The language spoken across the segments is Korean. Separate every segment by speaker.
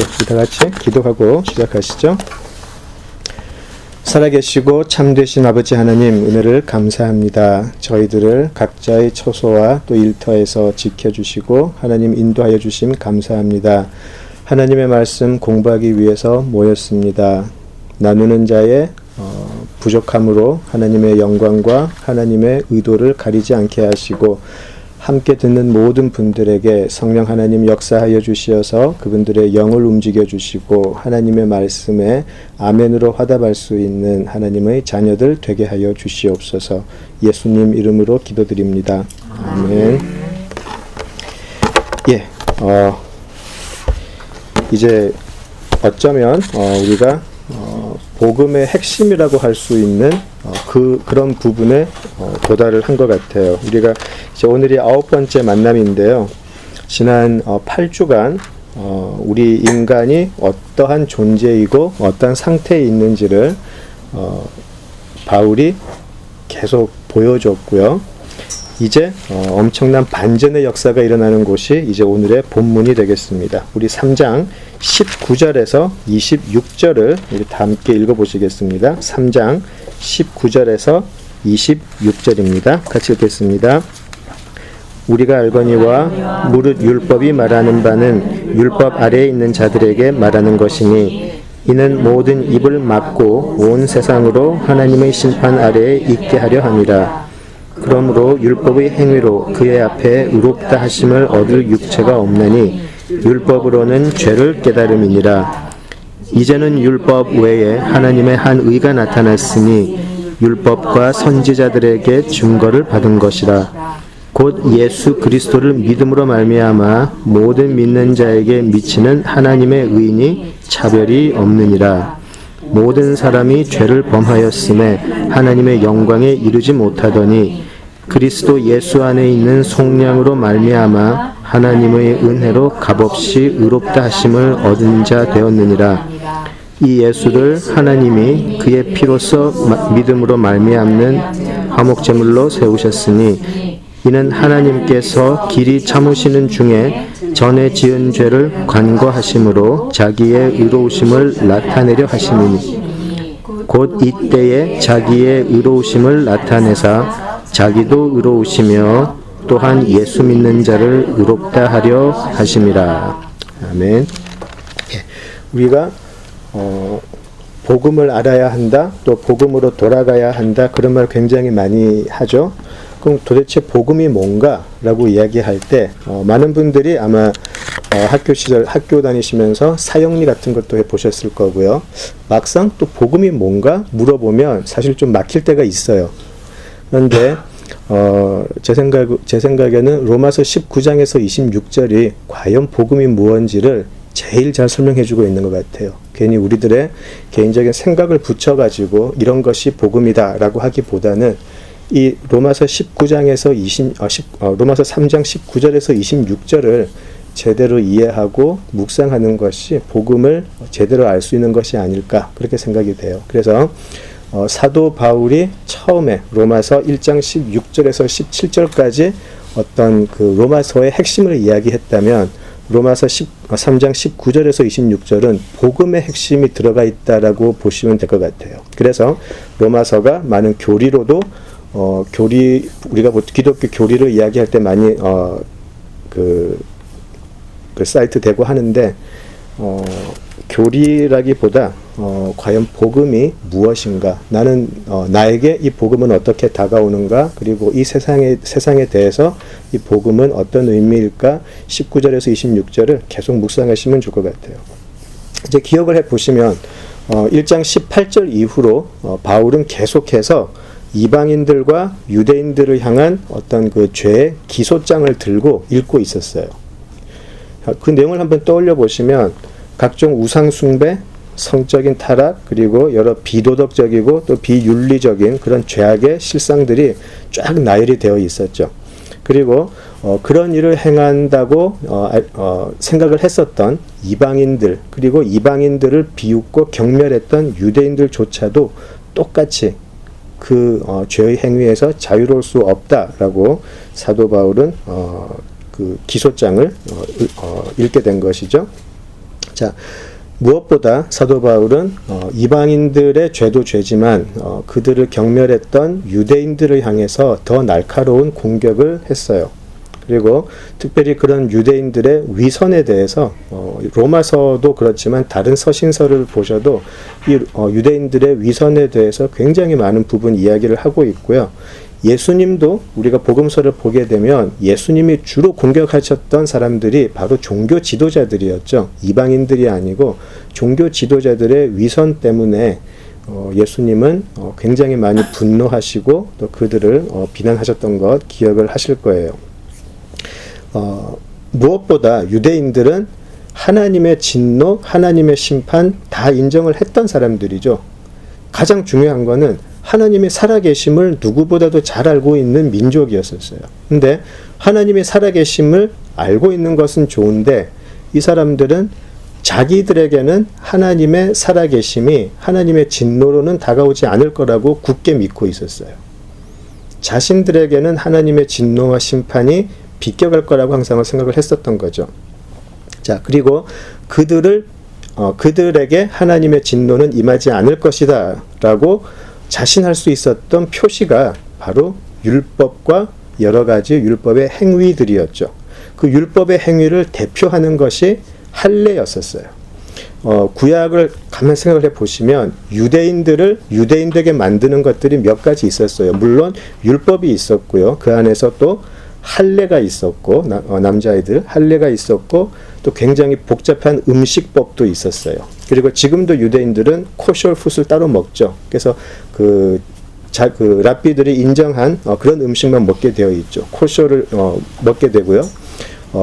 Speaker 1: 다 같이 기도하고 시작하시죠. 살아계시고 참되신 아버지 하나님, 은혜를 감사합니다. 저희들을 각자의 처소와 또 일터에서 지켜주시고 하나님 인도하여 주심 감사합니다. 하나님의 말씀 공부하기 위해서 모였습니다. 나누는 자의 부족함으로 하나님의 영광과 하나님의 의도를 가리지 않게 하시고, 함께 듣는 모든 분들에게 성령 하나님 역사하여 주시어서 그분들의 영을 움직여 주시고 하나님의 말씀에 아멘으로 화답할 수 있는 하나님의 자녀들 되게 하여 주시옵소서. 예수님 이름으로 기도드립니다. 아멘. 이제 어쩌면 우리가 복음의 핵심이라고 할 수 있는 그런 부분에 도달을 한 것 같아요. 우리가 이제 오늘이 9번째 만남인데요. 지난 8주간 우리 인간이 어떠한 존재이고 어떠한 상태에 있는지를 바울이 계속 보여줬고요. 이제 엄청난 반전의 역사가 일어나는 곳이 이제 오늘의 본문이 되겠습니다. 우리 3장 19절에서 26절을 우리 다 함께 읽어보시겠습니다. 3장 19절에서 26절입니다. 같이 읽겠습니다. 우리가 알거니와 무릇 율법이 말하는 바는 율법 아래에 있는 자들에게 말하는 것이니, 이는 모든 입을 막고 온 세상으로 하나님의 심판 아래에 있게 하려 함이라. 그러므로 율법의 행위로 그의 앞에 의롭다 하심을 얻을 육체가 없나니 율법으로는 죄를 깨달음이니라. 이제는 율법 외에 하나님의 한 의가 나타났으니 율법과 선지자들에게 증거를 받은 것이라. 곧 예수 그리스도를 믿음으로 말미암아 모든 믿는 자에게 미치는 하나님의 의인이 차별이 없느니라. 모든 사람이 죄를 범하였음에 하나님의 영광에 이르지 못하더니 그리스도 예수 안에 있는 속량으로 말미암아 하나님의 은혜로 값없이 의롭다 하심을 얻은 자 되었느니라. 이 예수를 하나님이 그의 피로써 믿음으로 말미암는 화목제물로 세우셨으니, 이는 하나님께서 길이 참으시는 중에 전에 지은 죄를 관거하심으로 자기의 의로우심을 나타내려 하심이니, 곧 이때에 자기의 의로우심을 나타내사 자기도 의로우시며 또한 예수 믿는 자를 의롭다 하려 하심이라. 아멘. 우리가 복음을 알아야 한다, 또 복음으로 돌아가야 한다, 그런 말 굉장히 많이 하죠. 그럼 도대체 복음이 뭔가라고 이야기할 때 많은 분들이 아마 학교 다니시면서 사형리 같은 것도 해보셨을 거고요. 막상 또 복음이 뭔가 물어보면 사실 좀 막힐 때가 있어요. 그런데 제 생각에는 로마서 19장에서 26절이 과연 복음이 무엇인지를 제일 잘 설명해주고 있는 것 같아요. 괜히 우리들의 개인적인 생각을 붙여가지고 이런 것이 복음이다라고 하기보다는 이 로마서 19장에서 로마서 3장 19절에서 26절을 제대로 이해하고 묵상하는 것이 복음을 제대로 알 수 있는 것이 아닐까, 그렇게 생각이 돼요. 그래서 사도 바울이 처음에 로마서 1장 16절에서 17절까지 어떤 그 로마서의 핵심을 이야기했다면, 로마서 3장 19절에서 26절은 복음의 핵심이 들어가 있다라고 보시면 될 것 같아요. 그래서 로마서가 많은 교리로도 우리가 기독교 교리를 이야기할 때 많이 그 사이트 되고 하는데, 교리라기보다 과연 복음이 무엇인가, 나는 나에게 이 복음은 어떻게 다가오는가, 그리고 이 세상에 대해서 이 복음은 어떤 의미일까, 19절에서 26절을 계속 묵상하시면 좋을 것 같아요. 이제 기억을 해보시면 1장 18절 이후로 바울은 계속해서 이방인들과 유대인들을 향한 어떤 그 죄의 기소장을 들고 읽고 있었어요. 그 내용을 한번 떠올려 보시면 각종 우상 숭배, 성적인 타락, 그리고 여러 비도덕적이고 또 비윤리적인 그런 죄악의 실상들이 쫙 나열이 되어 있었죠. 그리고 그런 일을 행한다고 생각을 했었던 이방인들, 그리고 이방인들을 비웃고 경멸했던 유대인들조차도 똑같이 그 죄의 행위에서 자유로울 수 없다라고 사도 바울은 그 기소장을 읽게 된 것이죠. 자, 무엇보다 사도 바울은 이방인들의 죄도 죄지만 그들을 경멸했던 유대인들을 향해서 더 날카로운 공격을 했어요. 그리고 특별히 그런 유대인들의 위선에 대해서 로마서도 그렇지만 다른 서신서를 보셔도 이 유대인들의 위선에 대해서 굉장히 많은 부분 이야기를 하고 있고요. 예수님도 우리가 복음서를 보게 되면 예수님이 주로 공격하셨던 사람들이 바로 종교 지도자들이었죠. 이방인들이 아니고 종교 지도자들의 위선 때문에 예수님은 굉장히 많이 분노하시고 또 그들을 비난하셨던 것 기억을 하실 거예요. 무엇보다 유대인들은 하나님의 진노, 하나님의 심판 다 인정을 했던 사람들이죠. 가장 중요한 거는 하나님의 살아계심을 누구보다도 잘 알고 있는 민족이었었어요. 근데 하나님의 살아계심을 알고 있는 것은 좋은데 이 사람들은 자기들에게는 하나님의 살아계심이 하나님의 진노로는 다가오지 않을 거라고 굳게 믿고 있었어요. 자신들에게는 하나님의 진노와 심판이 비껴갈 거라고 항상 생각을 했었던 거죠. 자, 그리고 그들에게 하나님의 진노는 임하지 않을 것이다 라고 자신할 수 있었던 표시가 바로 율법과 여러 가지 율법의 행위들이었죠. 그 율법의 행위를 대표하는 것이 할례였었어요. 구약을 가만 생각을 해보시면 유대인되게 만드는 것들이 몇 가지 있었어요. 물론 율법이 있었고요. 그 안에서 또 할례가 있었고 남자아이들 할례가 있었고 또 굉장히 복잡한 음식법도 있었어요. 그리고 지금도 유대인들은 코셔 풋을 따로 먹죠. 그래서 그 랍비들이 인정한 그런 음식만 먹게 되어 있죠. 코셔를 먹게 되고요.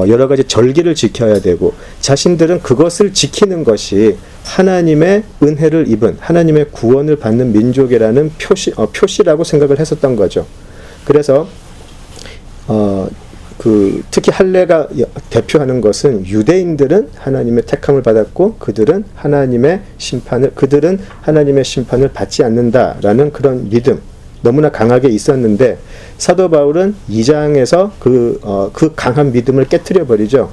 Speaker 1: 여러 가지 절기를 지켜야 되고 자신들은 그것을 지키는 것이 하나님의 은혜를 입은 하나님의 구원을 받는 민족이라는 표시라고 생각을 했었던 거죠. 그래서 특히 할례가 대표하는 것은 유대인들은 하나님의 택함을 받았고 그들은 하나님의 심판을 받지 않는다라는 그런 믿음 너무나 강하게 있었는데 사도 바울은 2장에서 그 강한 믿음을 깨트려 버리죠.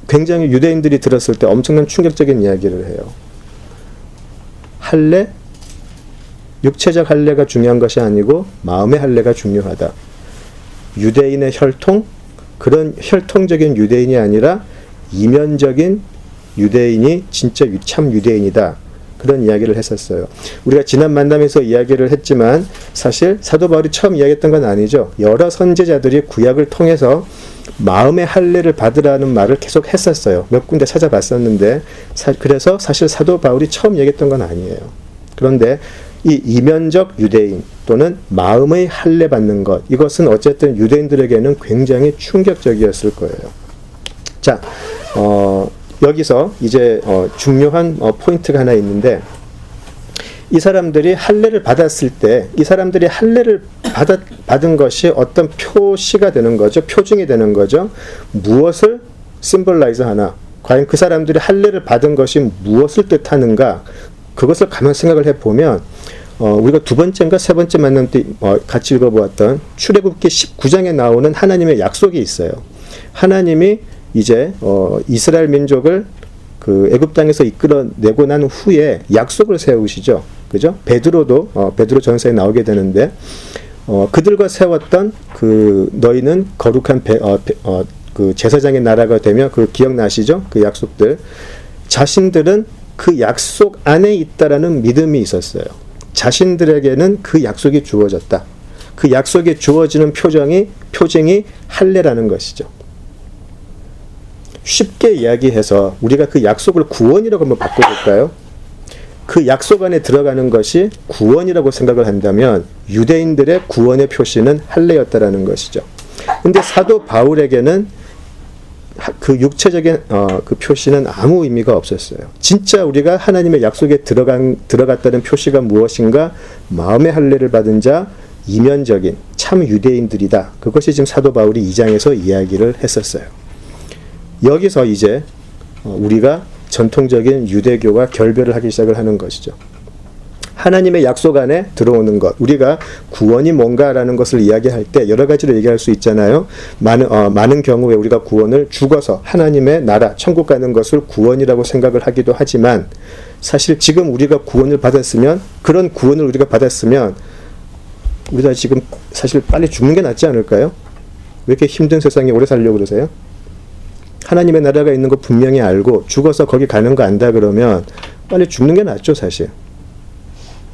Speaker 1: 굉장히 유대인들이 들었을 때 엄청난 충격적인 이야기를 해요. 할례, 육체적 할례가 중요한 것이 아니고 마음의 할례가 중요하다. 유대인의 혈통, 그런 혈통적인 유대인이 아니라 이면적인 유대인이 진짜 참 유대인이다. 그런 이야기를 했었어요. 우리가 지난 만남에서 이야기를 했지만 사실 사도 바울이 처음 이야기했던 건 아니죠. 여러 선지자들이 구약을 통해서 마음의 할례를 받으라는 말을 계속 했었어요. 몇 군데 찾아봤었는데 그래서 사실 사도 바울이 처음 얘기했던 건 아니에요. 그런데 이 이면적 유대인 또는 마음의 할례 받는 것, 이것은 어쨌든 유대인들에게는 굉장히 충격적이었을 거예요. 자, 여기서 이제 중요한 포인트가 하나 있는데 이 사람들이 할례를 받았을 때 이 사람들이 할례를 받은 것이 어떤 표시가 되는 거죠. 표징이 되는 거죠. 무엇을 심볼라이즈 하나, 과연 그 사람들이 할례를 받은 것이 무엇을 뜻하는가, 그것을 가만 생각을 해보면 우리가 두 번째인가 세 번째 만남 때 같이 읽어보았던 출애굽기 19장에 나오는 하나님의 약속이 있어요. 하나님이 이제 이스라엘 민족을 그 애굽 땅에서 이끌어내고 난 후에 약속을 세우시죠. 그죠? 베드로 전서에 나오게 되는데 그들과 세웠던 그 너희는 거룩한 그 제사장의 나라가 되며 그 기억나시죠? 그 약속들. 자신들은 그 약속 안에 있다라는 믿음이 있었어요. 자신들에게는 그 약속이 주어졌다. 그 약속이 주어지는 표징이 할례라는 것이죠. 쉽게 이야기해서 우리가 그 약속을 구원이라고 한번 바꿔볼까요? 그 약속 안에 들어가는 것이 구원이라고 생각을 한다면 유대인들의 구원의 표시는 할례였다라는 것이죠. 근데 사도 바울에게는 그 육체적인 그 표시는 아무 의미가 없었어요. 진짜 우리가 하나님의 약속에 들어갔다는 표시가 무엇인가? 마음의 할례를 받은 자, 이면적인 참 유대인들이다. 그것이 지금 사도 바울이 2장에서 이야기를 했었어요. 여기서 이제 우리가 전통적인 유대교와 결별을 하기 시작을 하는 것이죠. 하나님의 약속 안에 들어오는 것. 우리가 구원이 뭔가라는 것을 이야기할 때 여러 가지로 얘기할 수 있잖아요. 많은 경우에 우리가 구원을 죽어서 하나님의 나라, 천국 가는 것을 구원이라고 생각을 하기도 하지만 사실 지금 우리가 구원을 받았으면, 그런 구원을 우리가 받았으면 우리가 지금 사실 빨리 죽는 게 낫지 않을까요? 왜 이렇게 힘든 세상에 오래 살려고 그러세요? 하나님의 나라가 있는 거 분명히 알고 죽어서 거기 가는 거 안다 그러면 빨리 죽는 게 낫죠, 사실.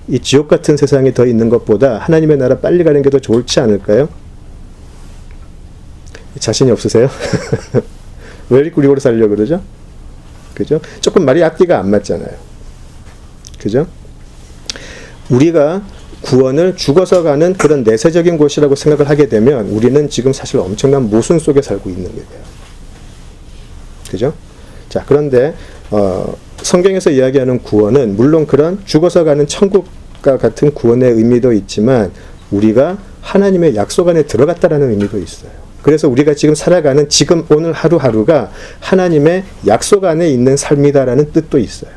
Speaker 1: 이 지옥 같은 세상에 더 있는 것보다 하나님의 나라 빨리 가는 게 더 좋지 않을까요? 자신이 없으세요? 왜 이렇게 우리 오래 살려고 그러죠? 그죠? 조금 말이 앞뒤가 안 맞잖아요. 그죠? 우리가 구원을 죽어서 가는 그런 내세적인 곳이라고 생각을 하게 되면 우리는 지금 사실 엄청난 모순 속에 살고 있는 거예요. 그죠? 자, 그런데 성경에서 이야기하는 구원은 물론 그런 죽어서 가는 천국과 같은 구원의 의미도 있지만 우리가 하나님의 약속 안에 들어갔다라는 의미도 있어요. 그래서 우리가 지금 살아가는 지금 오늘 하루하루가 하나님의 약속 안에 있는 삶이다라는 뜻도 있어요.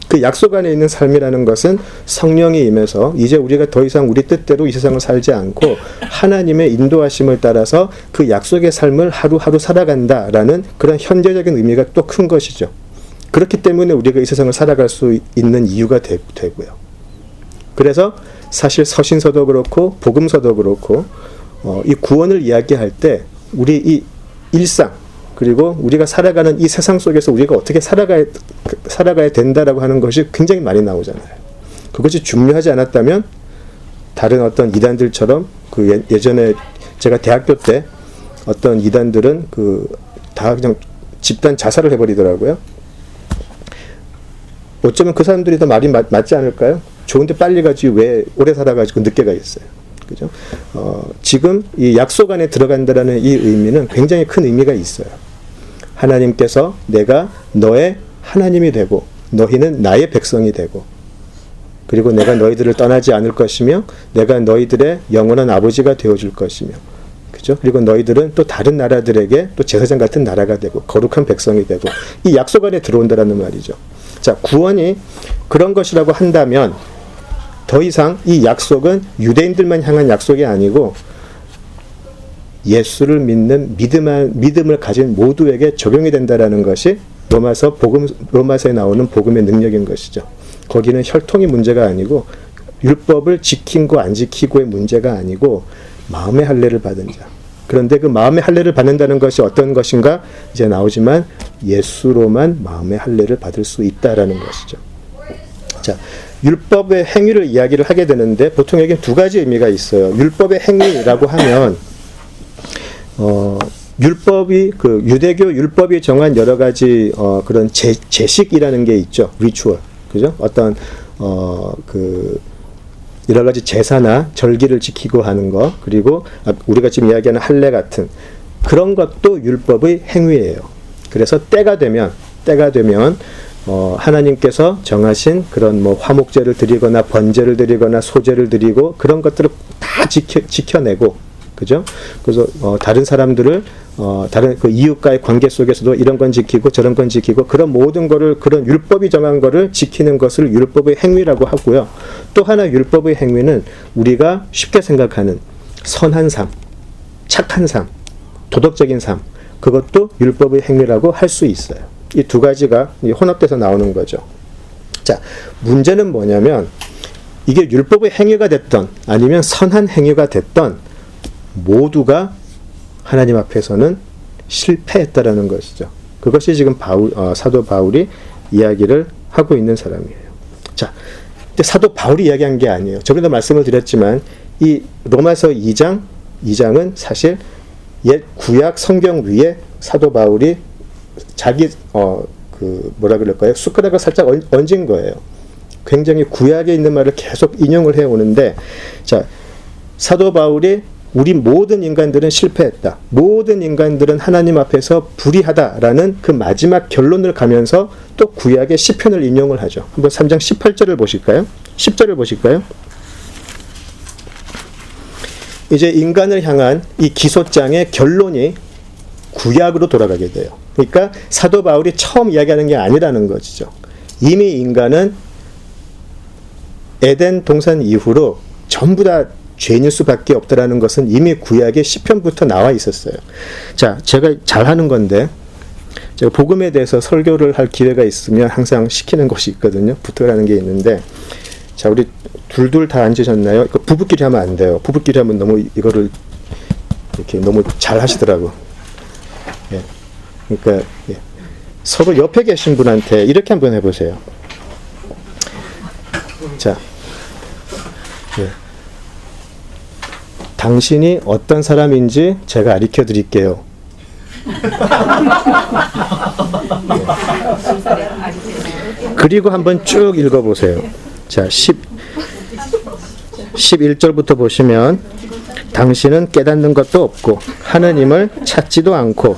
Speaker 1: 그 약속 안에 있는 삶이라는 것은 성령이 임해서 이제 우리가 더 이상 우리 뜻대로 이 세상을 살지 않고 하나님의 인도하심을 따라서 그 약속의 삶을 하루하루 살아간다라는 그런 현재적인 의미가 또 큰 것이죠. 그렇기 때문에 우리가 이 세상을 살아갈 수 있는 이유가 되고요. 그래서 사실 서신서도 그렇고 복음서도 그렇고 이 구원을 이야기할 때 우리 이 일상 그리고 우리가 살아가는 이 세상 속에서 우리가 어떻게 살아가야 된다라고 하는 것이 굉장히 많이 나오잖아요. 그것이 중요하지 않았다면 다른 어떤 이단들처럼 그 예전에 제가 대학교 때 어떤 이단들은 다 그냥 집단 자살을 해버리더라고요. 어쩌면 그 사람들이 더 말이 맞지 않을까요? 좋은데 빨리 가지 왜 오래 살아가지고 늦게 가겠어요. 그죠? 지금 이 약속 안에 들어간다라는 이 의미는 굉장히 큰 의미가 있어요. 하나님께서 내가 너의 하나님이 되고 너희는 나의 백성이 되고 그리고 내가 너희들을 떠나지 않을 것이며 내가 너희들의 영원한 아버지가 되어줄 것이며 그죠? 그리고 너희들은 또 다른 나라들에게 또 제사장 같은 나라가 되고 거룩한 백성이 되고 이 약속 안에 들어온다라는 말이죠. 자, 구원이 그런 것이라고 한다면 더 이상 이 약속은 유대인들만 향한 약속이 아니고 예수를 믿는 믿음을 가진 모두에게 적용이 된다라는 것이 로마서에 나오는 복음의 능력인 것이죠. 거기는 혈통이 문제가 아니고 율법을 지키고 안 지키고의 문제가 아니고 마음의 할례를 받은 자. 그런데 그 마음의 할례를 받는다는 것이 어떤 것인가 이제 나오지만 예수로만 마음의 할례를 받을 수 있다라는 것이죠. 자, 율법의 행위를 이야기를 하게 되는데 보통 여기 두 가지 의미가 있어요. 율법의 행위라고 하면 율법이 유대교 율법이 정한 여러 가지 그런 제식이라는 게 있죠. 리추얼. 그죠? 어떤 여러 가지 제사나 절기를 지키고 하는 것, 그리고 우리가 지금 이야기하는 할례 같은 그런 것도 율법의 행위예요. 그래서 때가 되면 하나님께서 정하신 그런 화목제를 드리거나 번제를 드리거나 소제를 드리고 그런 것들을 다 지켜내고, 그죠? 그래서 다른 사람들을 다른 그 이웃과의 관계 속에서도 이런 건 지키고 저런 건 지키고 그런 모든 거를 그런 율법이 정한 거를 지키는 것을 율법의 행위라고 하고요. 또 하나 율법의 행위는 우리가 쉽게 생각하는 선한 삶, 착한 삶, 도덕적인 삶, 그것도 율법의 행위라고 할 수 있어요. 이 두 가지가 혼합돼서 나오는 거죠. 자, 문제는 뭐냐면 이게 율법의 행위가 됐던 아니면 선한 행위가 됐던 모두가 하나님 앞에서는 실패했다라는 것이죠. 그것이 지금 사도 바울이 이야기를 하고 있는 사람이에요. 자, 근데 사도 바울이 이야기한 게 아니에요. 저번에도 말씀을 드렸지만 이 로마서 2장은 사실 옛 구약 성경 위에 사도 바울이 자기 뭐라 그럴까요? 숟가락을 살짝 얹은 거예요. 굉장히 구약에 있는 말을 계속 인용을 해 오는데, 자, 사도 바울이 우리 모든 인간들은 실패했다. 모든 인간들은 하나님 앞에서 불의하다라는 그 마지막 결론을 가면서 또 구약의 시편을 인용을 하죠. 한번 3장 18절을 보실까요? 10절을 보실까요? 이제 인간을 향한 이 기소장의 결론이 구약으로 돌아가게 돼요. 그러니까 사도 바울이 처음 이야기하는 게 아니라는 것이죠. 이미 인간은 에덴 동산 이후로 전부 다 죄인일 수밖에 없다라는 것은 이미 구약의 시편부터 나와 있었어요. 자, 제가 잘하는 건데 제가 복음에 대해서 설교를 할 기회가 있으면 항상 시키는 것이 있거든요. 부탁하는 게 있는데, 자, 우리 둘둘 다 앉으셨나요? 부부끼리 하면 안 돼요. 부부끼리 하면 너무 이거를 이렇게 너무 잘 하시더라고. 예. 그러니까 예. 서로 옆에 계신 분한테 이렇게 한번 해보세요. 자, 예. 당신이 어떤 사람인지 제가 가르쳐 드릴게요. 그리고 한번 쭉 읽어보세요. 자, 11절부터 보시면 당신은 깨닫는 것도 없고 하느님을 찾지도 않고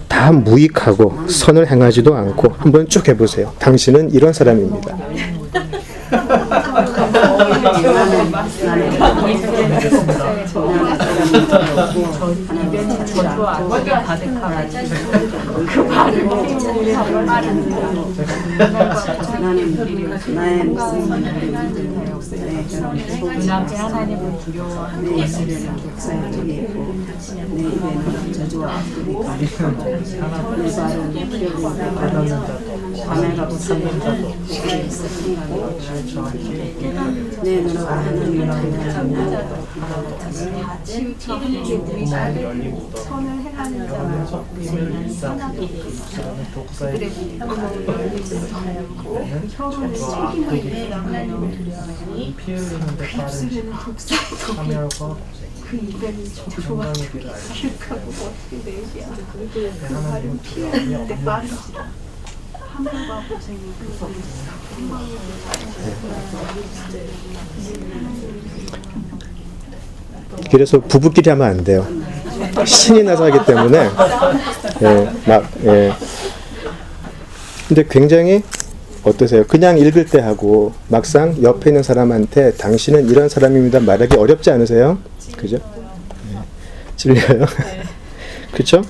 Speaker 1: 다 무익하고 선을 행하지도 않고, 한번 쭉 해보세요. 당신은 이런 사람입니다.
Speaker 2: 눈앞에 하나님을 두려워하는 예수를 독사하게 있고 내 입에는 저주와 내 발은 과메가 부서지는 내 눈은 하나님을 두려워하는
Speaker 3: 선을 행하는 자와 선하게 그들의 혀로는 책임을 내 하나님을 두려워하니 입술에는 독사의 독이 그 입에는 저주와 기억하고 어떻게 되시야 그 발은 피 흘리는데 빠르시라 하늘과 고생이
Speaker 1: 그래서 부부끼리 하면 안 돼요. 신이 나서 하기 때문에. 예. 근데 굉장히 어떠세요? 그냥 읽을 때 하고 막상 옆에 있는 사람한테 당신은 이런 사람입니다 말하기 어렵지 않으세요? 그죠? 네. 찔려요? 그렇죠?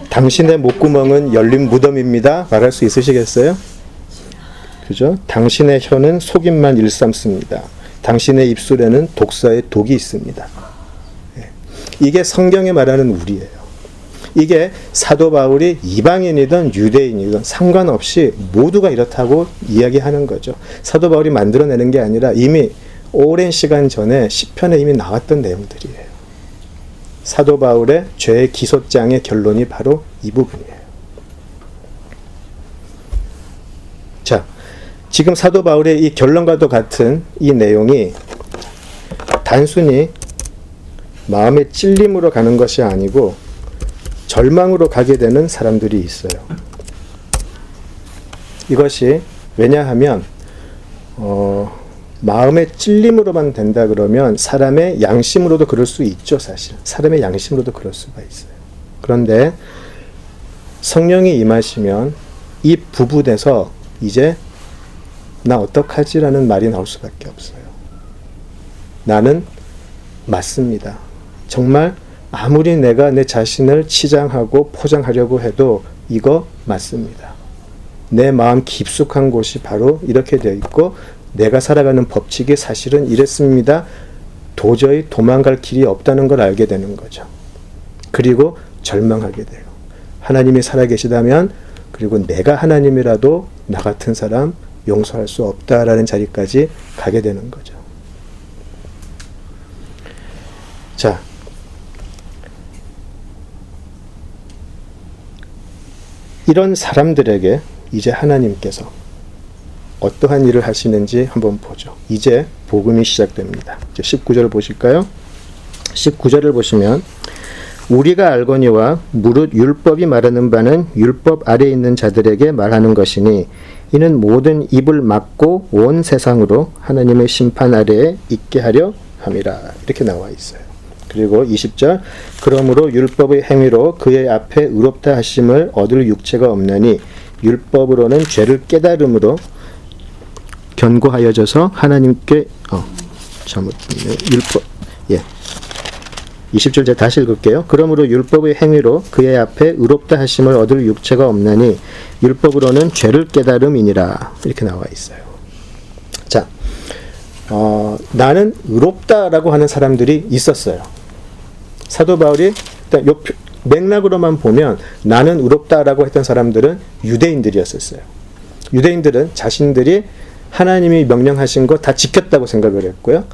Speaker 1: 당신의 목구멍은 열린 무덤입니다 말할 수 있으시겠어요? 그죠? 당신의 혀는 속임만 일삼습니다. 당신의 입술에는 독사의 독이 있습니다. 네. 이게 성경에 말하는 우리예요. 이게 사도 바울이 이방인이든 유대인이든 상관없이 모두가 이렇다고 이야기하는 거죠. 사도 바울이 만들어내는 게 아니라 이미 오랜 시간 전에 시편에 이미 나왔던 내용들이에요. 사도 바울의 죄의 기소장의 결론이 바로 이 부분이에요. 자, 지금 사도 바울의 이 결론과도 같은 이 내용이 단순히 마음의 찔림으로 가는 것이 아니고 절망으로 가게 되는 사람들이 있어요. 이것이 왜냐하면 마음의 찔림으로만 된다 그러면 사람의 양심으로도 그럴 수 있죠. 사실 사람의 양심으로도 그럴 수가 있어요. 그런데 성령이 임하시면 이 부분에서 이제 나 어떡하지라는 말이 나올 수밖에 없어요. 나는 맞습니다. 정말 아무리 내가 내 자신을 치장하고 포장하려고 해도 이거 맞습니다. 내 마음 깊숙한 곳이 바로 이렇게 되어 있고 내가 살아가는 법칙이 사실은 이랬습니다. 도저히 도망갈 길이 없다는 걸 알게 되는 거죠. 그리고 절망하게 돼요. 하나님이 살아계시다면 그리고 내가 하나님이라도 나 같은 사람 용서할 수 없다라는 자리까지 가게 되는 거죠. 자, 이런 사람들에게 이제 하나님께서 어떠한 일을 하시는지 한번 보죠. 이제 복음이 시작됩니다. 이제 19절 보실까요? 19절을 보시면 우리가 알거니와 무릇 율법이 말하는 바는 율법 아래에 있는 자들에게 말하는 것이니 이는 모든 입을 막고 온 세상으로 하나님의 심판 아래에 있게 하려 함이라. 이렇게 나와 있어요. 그리고 20절 그러므로 율법의 행위로 그의 앞에 의롭다 하심을 얻을 육체가 없나니 율법으로는 죄를 깨달음으로 견고하여져서 하나님께 율법 20절 제가 다시 읽을게요. 그러므로 율법의 행위로 그의 앞에 의롭다 하심을 얻을 육체가 없나니 율법으로는 죄를 깨달음이니라. 이렇게 나와 있어요. 자, 나는 의롭다라고 하는 사람들이 있었어요. 사도 바울이 일단 요 맥락으로만 보면 나는 의롭다라고 했던 사람들은 유대인들이었었어요. 유대인들은 자신들이 하나님이 명령하신 거 다 지켰다고 생각을 했고요.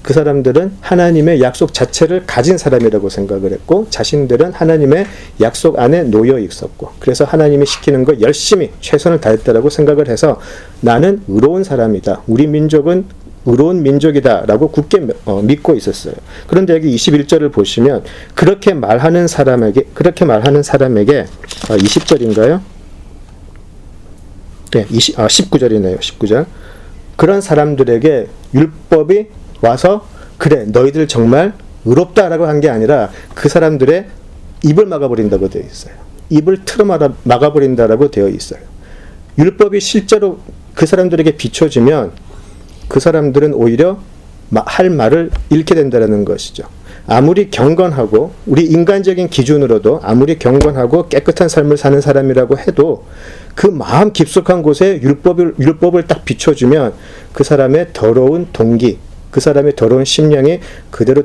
Speaker 1: 그 사람들은 하나님의 약속 자체를 가진 사람이라고 생각을 했고, 자신들은 하나님의 약속 안에 놓여 있었고, 그래서 하나님이 시키는 거 열심히 최선을 다했다라고 생각을 해서 나는 의로운 사람이다, 우리 민족은 의로운 민족이다 라고 굳게 믿고 있었어요. 그런데 여기 21절을 보시면 그렇게 말하는 사람에게 20절인가요? 네, 19절이네요. 19절. 그런 사람들에게 율법이 와서 그래 너희들 정말 의롭다라고 한 게 아니라 그 사람들의 입을 막아버린다고 되어 있어요. 입을 틀어 막아버린다라고 되어 있어요. 율법이 실제로 그 사람들에게 비춰지면 그 사람들은 오히려 할 말을 잃게 된다는 것이죠. 아무리 경건하고 우리 인간적인 기준으로도 아무리 경건하고 깨끗한 삶을 사는 사람이라고 해도 그 마음 깊숙한 곳에 율법을 딱 비춰주면 그 사람의 더러운 동기, 그 사람의 더러운 심령이 그대로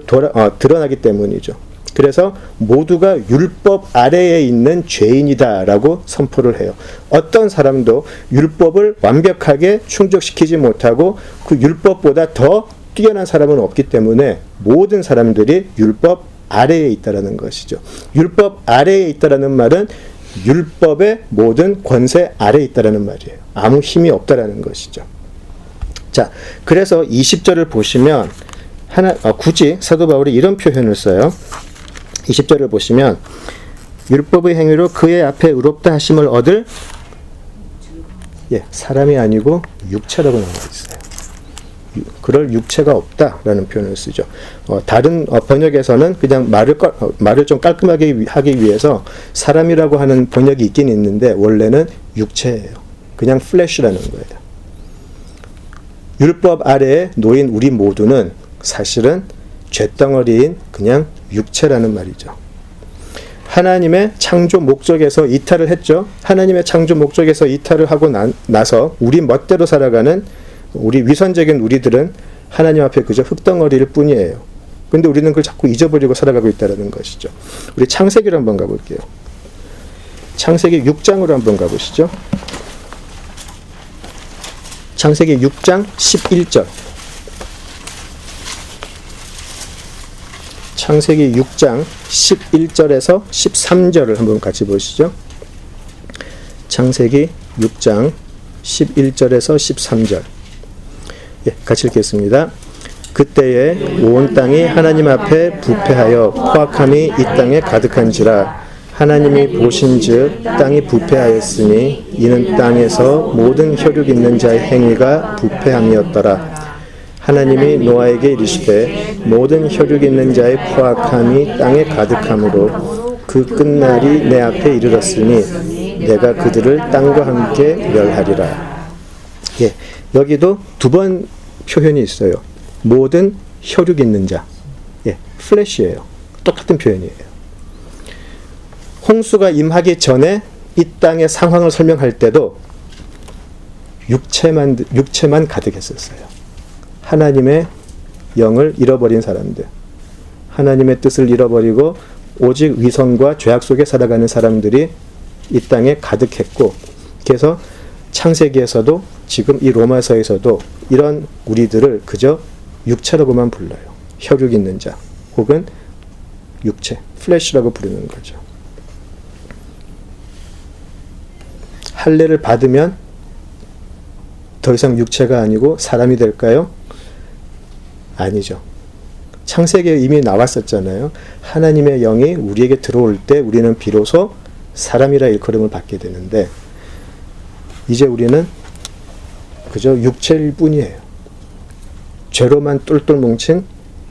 Speaker 1: 드러나기 때문이죠. 그래서 모두가 율법 아래에 있는 죄인이다라고 선포를 해요. 어떤 사람도 율법을 완벽하게 충족시키지 못하고 그 율법보다 더 뛰어난 사람은 없기 때문에 모든 사람들이 율법 아래에 있다라는 것이죠. 율법 아래에 있다라는 말은 율법의 모든 권세 아래에 있다라는 말이에요. 아무 힘이 없다라는 것이죠. 자, 그래서 20절을 보시면 굳이 사도 바울이 이런 표현을 써요. 20절을 보시면 율법의 행위로 그의 앞에 의롭다 하심을 얻을 사람이 아니고 육체라고 나와 있어요. 그럴 육체가 없다라는 표현을 쓰죠. 다른 번역에서는 그냥 말을 좀 깔끔하게 하기 위해서 사람이라고 하는 번역이 있긴 있는데 원래는 육체예요. 그냥 플래시라는 거예요. 율법 아래에 놓인 우리 모두는 사실은 쇳덩어리인 그냥 육체라는 말이죠. 하나님의 창조 목적에서 이탈을 했죠. 하나님의 창조 목적에서 이탈을 하고 나서 우리 멋대로 살아가는 우리 위선적인 우리들은 하나님 앞에 그저 흙덩어리일 뿐이에요. 근데 우리는 그걸 자꾸 잊어버리고 살아가고 있다는 것이죠. 우리 창세기로 한번 가볼게요. 창세기 6장으로 한번 가보시죠. 창세기 6장 11절. 창세기 6장 11절에서 13절을 한번 같이 보시죠. 창세기 6장 11절에서 13절. 같이 읽겠습니다. 그때에 온 땅이 하나님 앞에 부패하여 포악함이 이 땅에 가득한지라 하나님이 보신즉 땅이 부패하였으니 이는 땅에서 모든 혈육 있는 자의 행위가 부패함이었더라. 하나님이 노아에게 이르시되 모든 혈육 있는 자의 포악함이 땅에 가득함으로 그 끝날이 내 앞에 이르렀으니 내가 그들을 땅과 함께 멸하리라. 여기도 두 번 표현이 있어요. 모든 혈육 있는 자. 플래시예요. 똑같은 표현이에요. 홍수가 임하기 전에 이 땅의 상황을 설명할 때도 육체만 가득했었어요. 하나님의 영을 잃어버린 사람들, 하나님의 뜻을 잃어버리고 오직 위선과 죄악 속에 살아가는 사람들이 이 땅에 가득했고, 그래서 창세기에서도 지금 이 로마서에서도 이런 우리들을 그저 육체라고만 불러요. 혈육 있는 자 혹은 육체, 플래시라고 부르는 거죠. 할례를 받으면 더 이상 육체가 아니고 사람이 될까요? 아니죠. 창세기에 이미 나왔었잖아요. 하나님의 영이 우리에게 들어올 때 우리는 비로소 사람이라 일컬음을 받게 되는데, 이제 우리는 그저 육체일 뿐이에요. 죄로만 똘똘 뭉친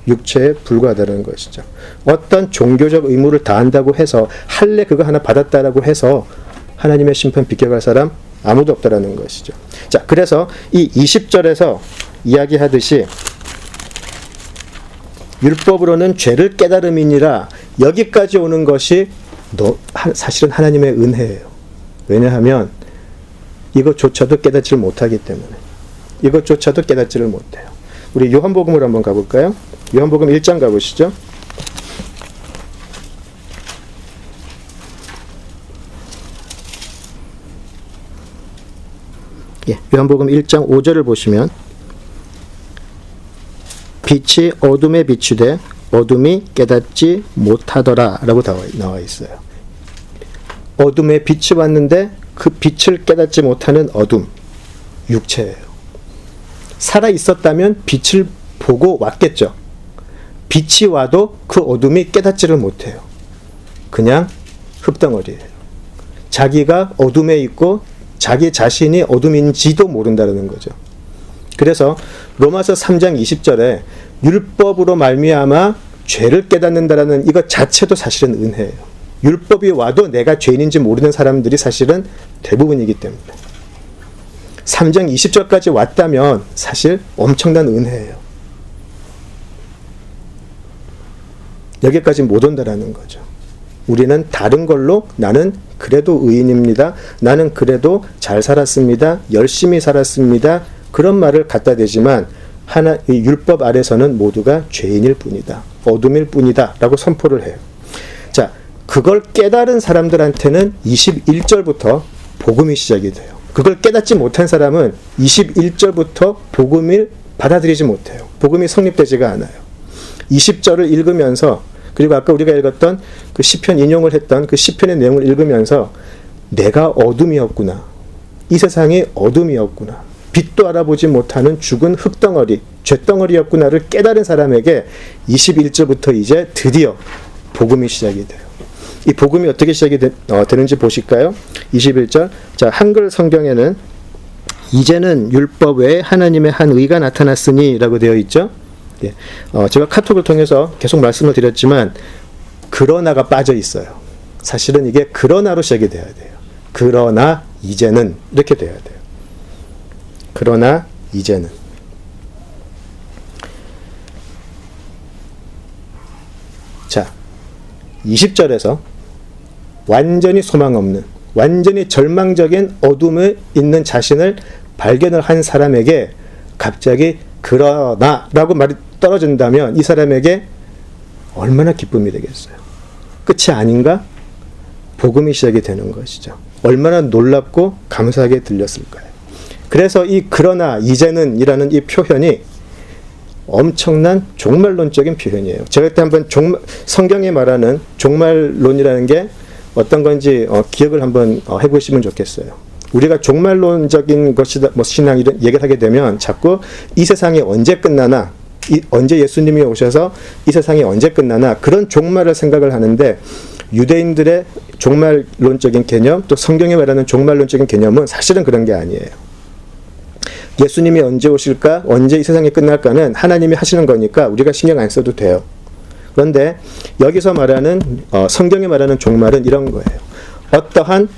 Speaker 1: 육체에 불과하다는 것이죠. 어떤 종교적 의무를 다한다고 해서 할례 그거 하나 받았다라고 해서 하나님의 심판 비껴갈 사람 아무도 없다라는 것이죠. 자, 그래서 이 20절에서 이야기하듯이 율법으로는 죄를 깨달음이니라, 여기까지 오는 것이 사실은 하나님의 은혜예요. 왜냐하면 이것조차도 깨닫지를 못하기 때문에. 이것조차도 깨닫지를 못해요. 우리 요한복음으로 한번 가볼까요? 요한복음 1장 가보시죠. 예, 요한복음 1장 5절을 보시면 빛이 어둠에 비추되 어둠이 깨닫지 못하더라 라고 나와 있어요. 어둠에 빛이 왔는데 그 빛을 깨닫지 못하는 어둠, 육체예요. 살아 있었다면 빛을 보고 왔겠죠. 빛이 와도 그 어둠이 깨닫지를 못해요. 그냥 흙덩어리예요. 자기가 어둠에 있고 자기 자신이 어둠인지도 모른다는 거죠. 그래서 로마서 3장 20절에 율법으로 말미암아 죄를 깨닫는다라는 이것 자체도 사실은 은혜예요. 율법이 와도 내가 죄인인지 모르는 사람들이 사실은 대부분이기 때문에 3장 20절까지 왔다면 사실 엄청난 은혜예요. 여기까지 못 온다라는 거죠. 우리는 다른 걸로 나는 그래도 의인입니다. 나는 그래도 잘 살았습니다. 열심히 살았습니다. 그런 말을 갖다 대지만 이 율법 아래서는 모두가 죄인일 뿐이다. 어둠일 뿐이다. 라고 선포를 해요. 자, 그걸 깨달은 사람들한테는 21절부터 복음이 시작이 돼요. 그걸 깨닫지 못한 사람은 21절부터 복음을 받아들이지 못해요. 복음이 성립되지가 않아요. 20절을 읽으면서 그리고 아까 우리가 읽었던 그 시편 인용을 했던 그 시편의 내용을 읽으면서 내가 어둠이었구나. 이 세상이 어둠이었구나. 빛도 알아보지 못하는 죽은 흙덩어리, 쇳덩어리였구나를 깨달은 사람에게 21절부터 이제 드디어 복음이 시작이 돼요. 이 복음이 어떻게 시작이 되는지 보실까요? 21절. 자, 한글 성경에는 이제는 율법 외에 하나님의 한 의가 나타났으니 라고 되어 있죠. 예. 제가 카톡을 통해서 계속 말씀을 드렸지만 그러나가 빠져 있어요. 사실은 이게 그러나로 시작이 돼야 돼요. 그러나 이제는 이렇게 돼야 돼요. 그러나 이제는. 자, 20절에서 완전히 소망 없는, 완전히 절망적인 어둠에 있는 자신을 발견을 한 사람에게 갑자기 그러나 라고 말이 떨어진다면 이 사람에게 얼마나 기쁨이 되겠어요. 끝이 아닌가? 복음이 시작이 되는 것이죠. 얼마나 놀랍고 감사하게 들렸을까요? 그래서 이 그러나 이제는 이라는 이 표현이 엄청난 종말론적인 표현이에요. 제가 그때 한번 성경에 말하는 종말론이라는 게 어떤 건지 기억을 한번 해보시면 좋겠어요. 우리가 종말론적인 것이다, 신앙 이런 얘기를 하게 되면 자꾸 이 세상이 언제 끝나나, 언제 예수님이 오셔서 이 세상이 언제 끝나나 그런 종말을 생각을 하는데 유대인들의 종말론적인 개념, 또 성경에 말하는 종말론적인 개념은 사실은 그런 게 아니에요. 예수님이 언제 오실까, 언제 이 세상이 끝날까는 하나님이 하시는 거니까 우리가 신경 안 써도 돼요. 그런데 여기서 말하는 성경이 말하는 종말은 이런 거예요. 어떠한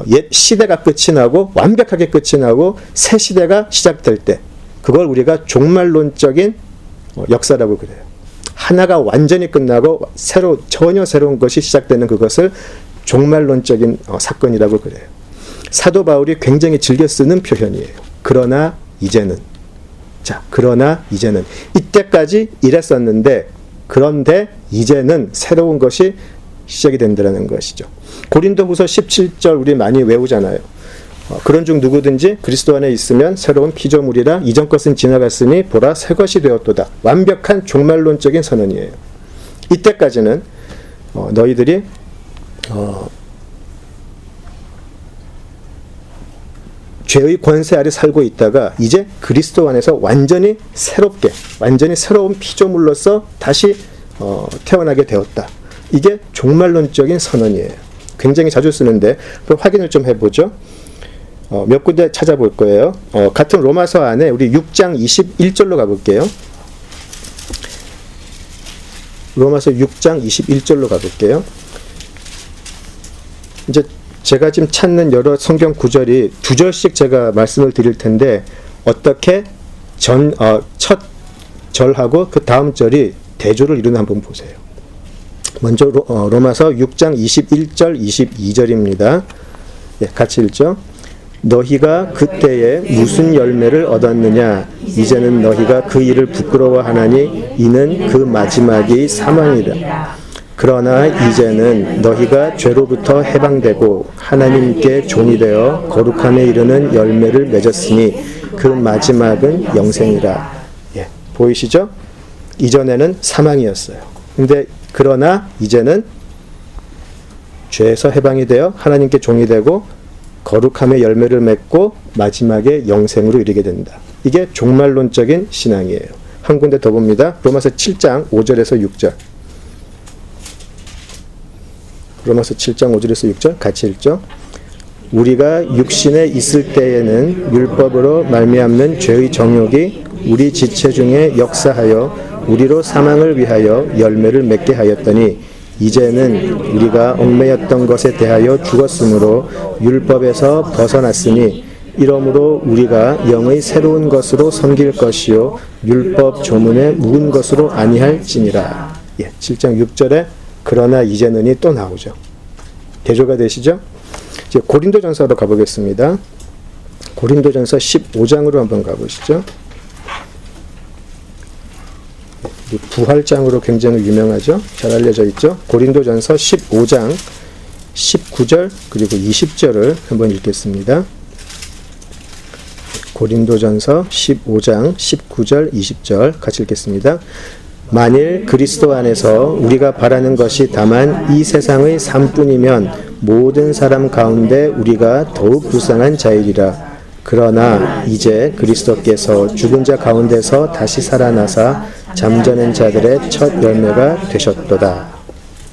Speaker 1: 옛 시대가 끝이 나고 완벽하게 끝이 나고 새 시대가 시작될 때 그걸 우리가 종말론적인 역사라고 그래요. 하나가 완전히 끝나고 전혀 새로운 것이 시작되는 그것을 종말론적인 사건이라고 그래요. 사도 바울이 굉장히 즐겨 쓰는 표현이에요. 그러나 이제는. 자, 그러나 이제는. 이때까지 이랬었는데 그런데 이제는 새로운 것이 시작이 된다는 것이죠. 고린도후서 17절 우리 많이 외우잖아요. 그런 중 누구든지 그리스도 안에 있으면 새로운 피조물이라 이전 것은 지나갔으니 보라 새 것이 되었도다. 완벽한 종말론적인 선언이에요. 이때까지는 너희들이 죄의 권세 아래 살고 있다가 이제 그리스도 안에서 완전히 새롭게, 완전히 새로운 피조물로서 다시 태어나게 되었다. 이게 종말론적인 선언이에요. 굉장히 자주 쓰는데 확인을 좀 해보죠. 몇 군데 찾아볼 거예요. 같은 로마서 안에 우리 6장 21절로 가볼게요. 로마서 6장 21절로 가볼게요. 이제 제가 지금 찾는 여러 성경 구절이 두 절씩 제가 말씀을 드릴 텐데 어떻게 첫 절하고 그 다음 절이 대조를 이루나 한번 보세요. 먼저 로마서 6장 21절 22절입니다. 예, 같이 읽죠. 너희가 그때에 무슨 열매를 얻었느냐? 이제는 너희가 그 일을 부끄러워하나니 이는 그 마지막이 사망이라. 그러나 이제는 너희가 죄로부터 해방되고 하나님께 종이 되어 거룩함에 이르는 열매를 맺었으니 그 마지막은 영생이라. 예, 보이시죠? 이전에는 사망이었어요. 근데 그러나 이제는 죄에서 해방이 되어 하나님께 종이 되고 거룩함의 열매를 맺고 마지막에 영생으로 이르게 된다. 이게 종말론적인 신앙이에요. 한 군데 더 봅니다. 로마서 7장 5절에서 6절. 로마서 7장 5절에서 6절 같이 읽죠. 우리가 육신에 있을 때에는 율법으로 말미암는 죄의 정욕이 우리 지체 중에 역사하여 우리로 사망을 위하여 열매를 맺게 하였더니 이제는 우리가 얽매였던 것에 대하여 죽었으므로 율법에서 벗어났으니 이러므로 우리가 영의 새로운 것으로 섬길 것이요 율법 조문에 묵은 것으로 아니할지니라. 예, 7장 6절에 그러나 이제는이 또 나오죠. 대조가 되시죠? 이제 고린도전서로 가보겠습니다. 고린도전서 15장으로 한번 가보시죠. 부활장으로 굉장히 유명하죠. 잘 알려져 있죠. 고린도전서 15장 19절 그리고 20절을 한번 읽겠습니다. 고린도전서 15장 19절 20절 같이 읽겠습니다. 만일 그리스도 안에서 우리가 바라는 것이 다만 이 세상의 삶뿐이면 모든 사람 가운데 우리가 더욱 불쌍한 자이리라. 그러나 이제 그리스도께서 죽은 자 가운데서 다시 살아나사 잠자는 자들의 첫 열매가 되셨도다.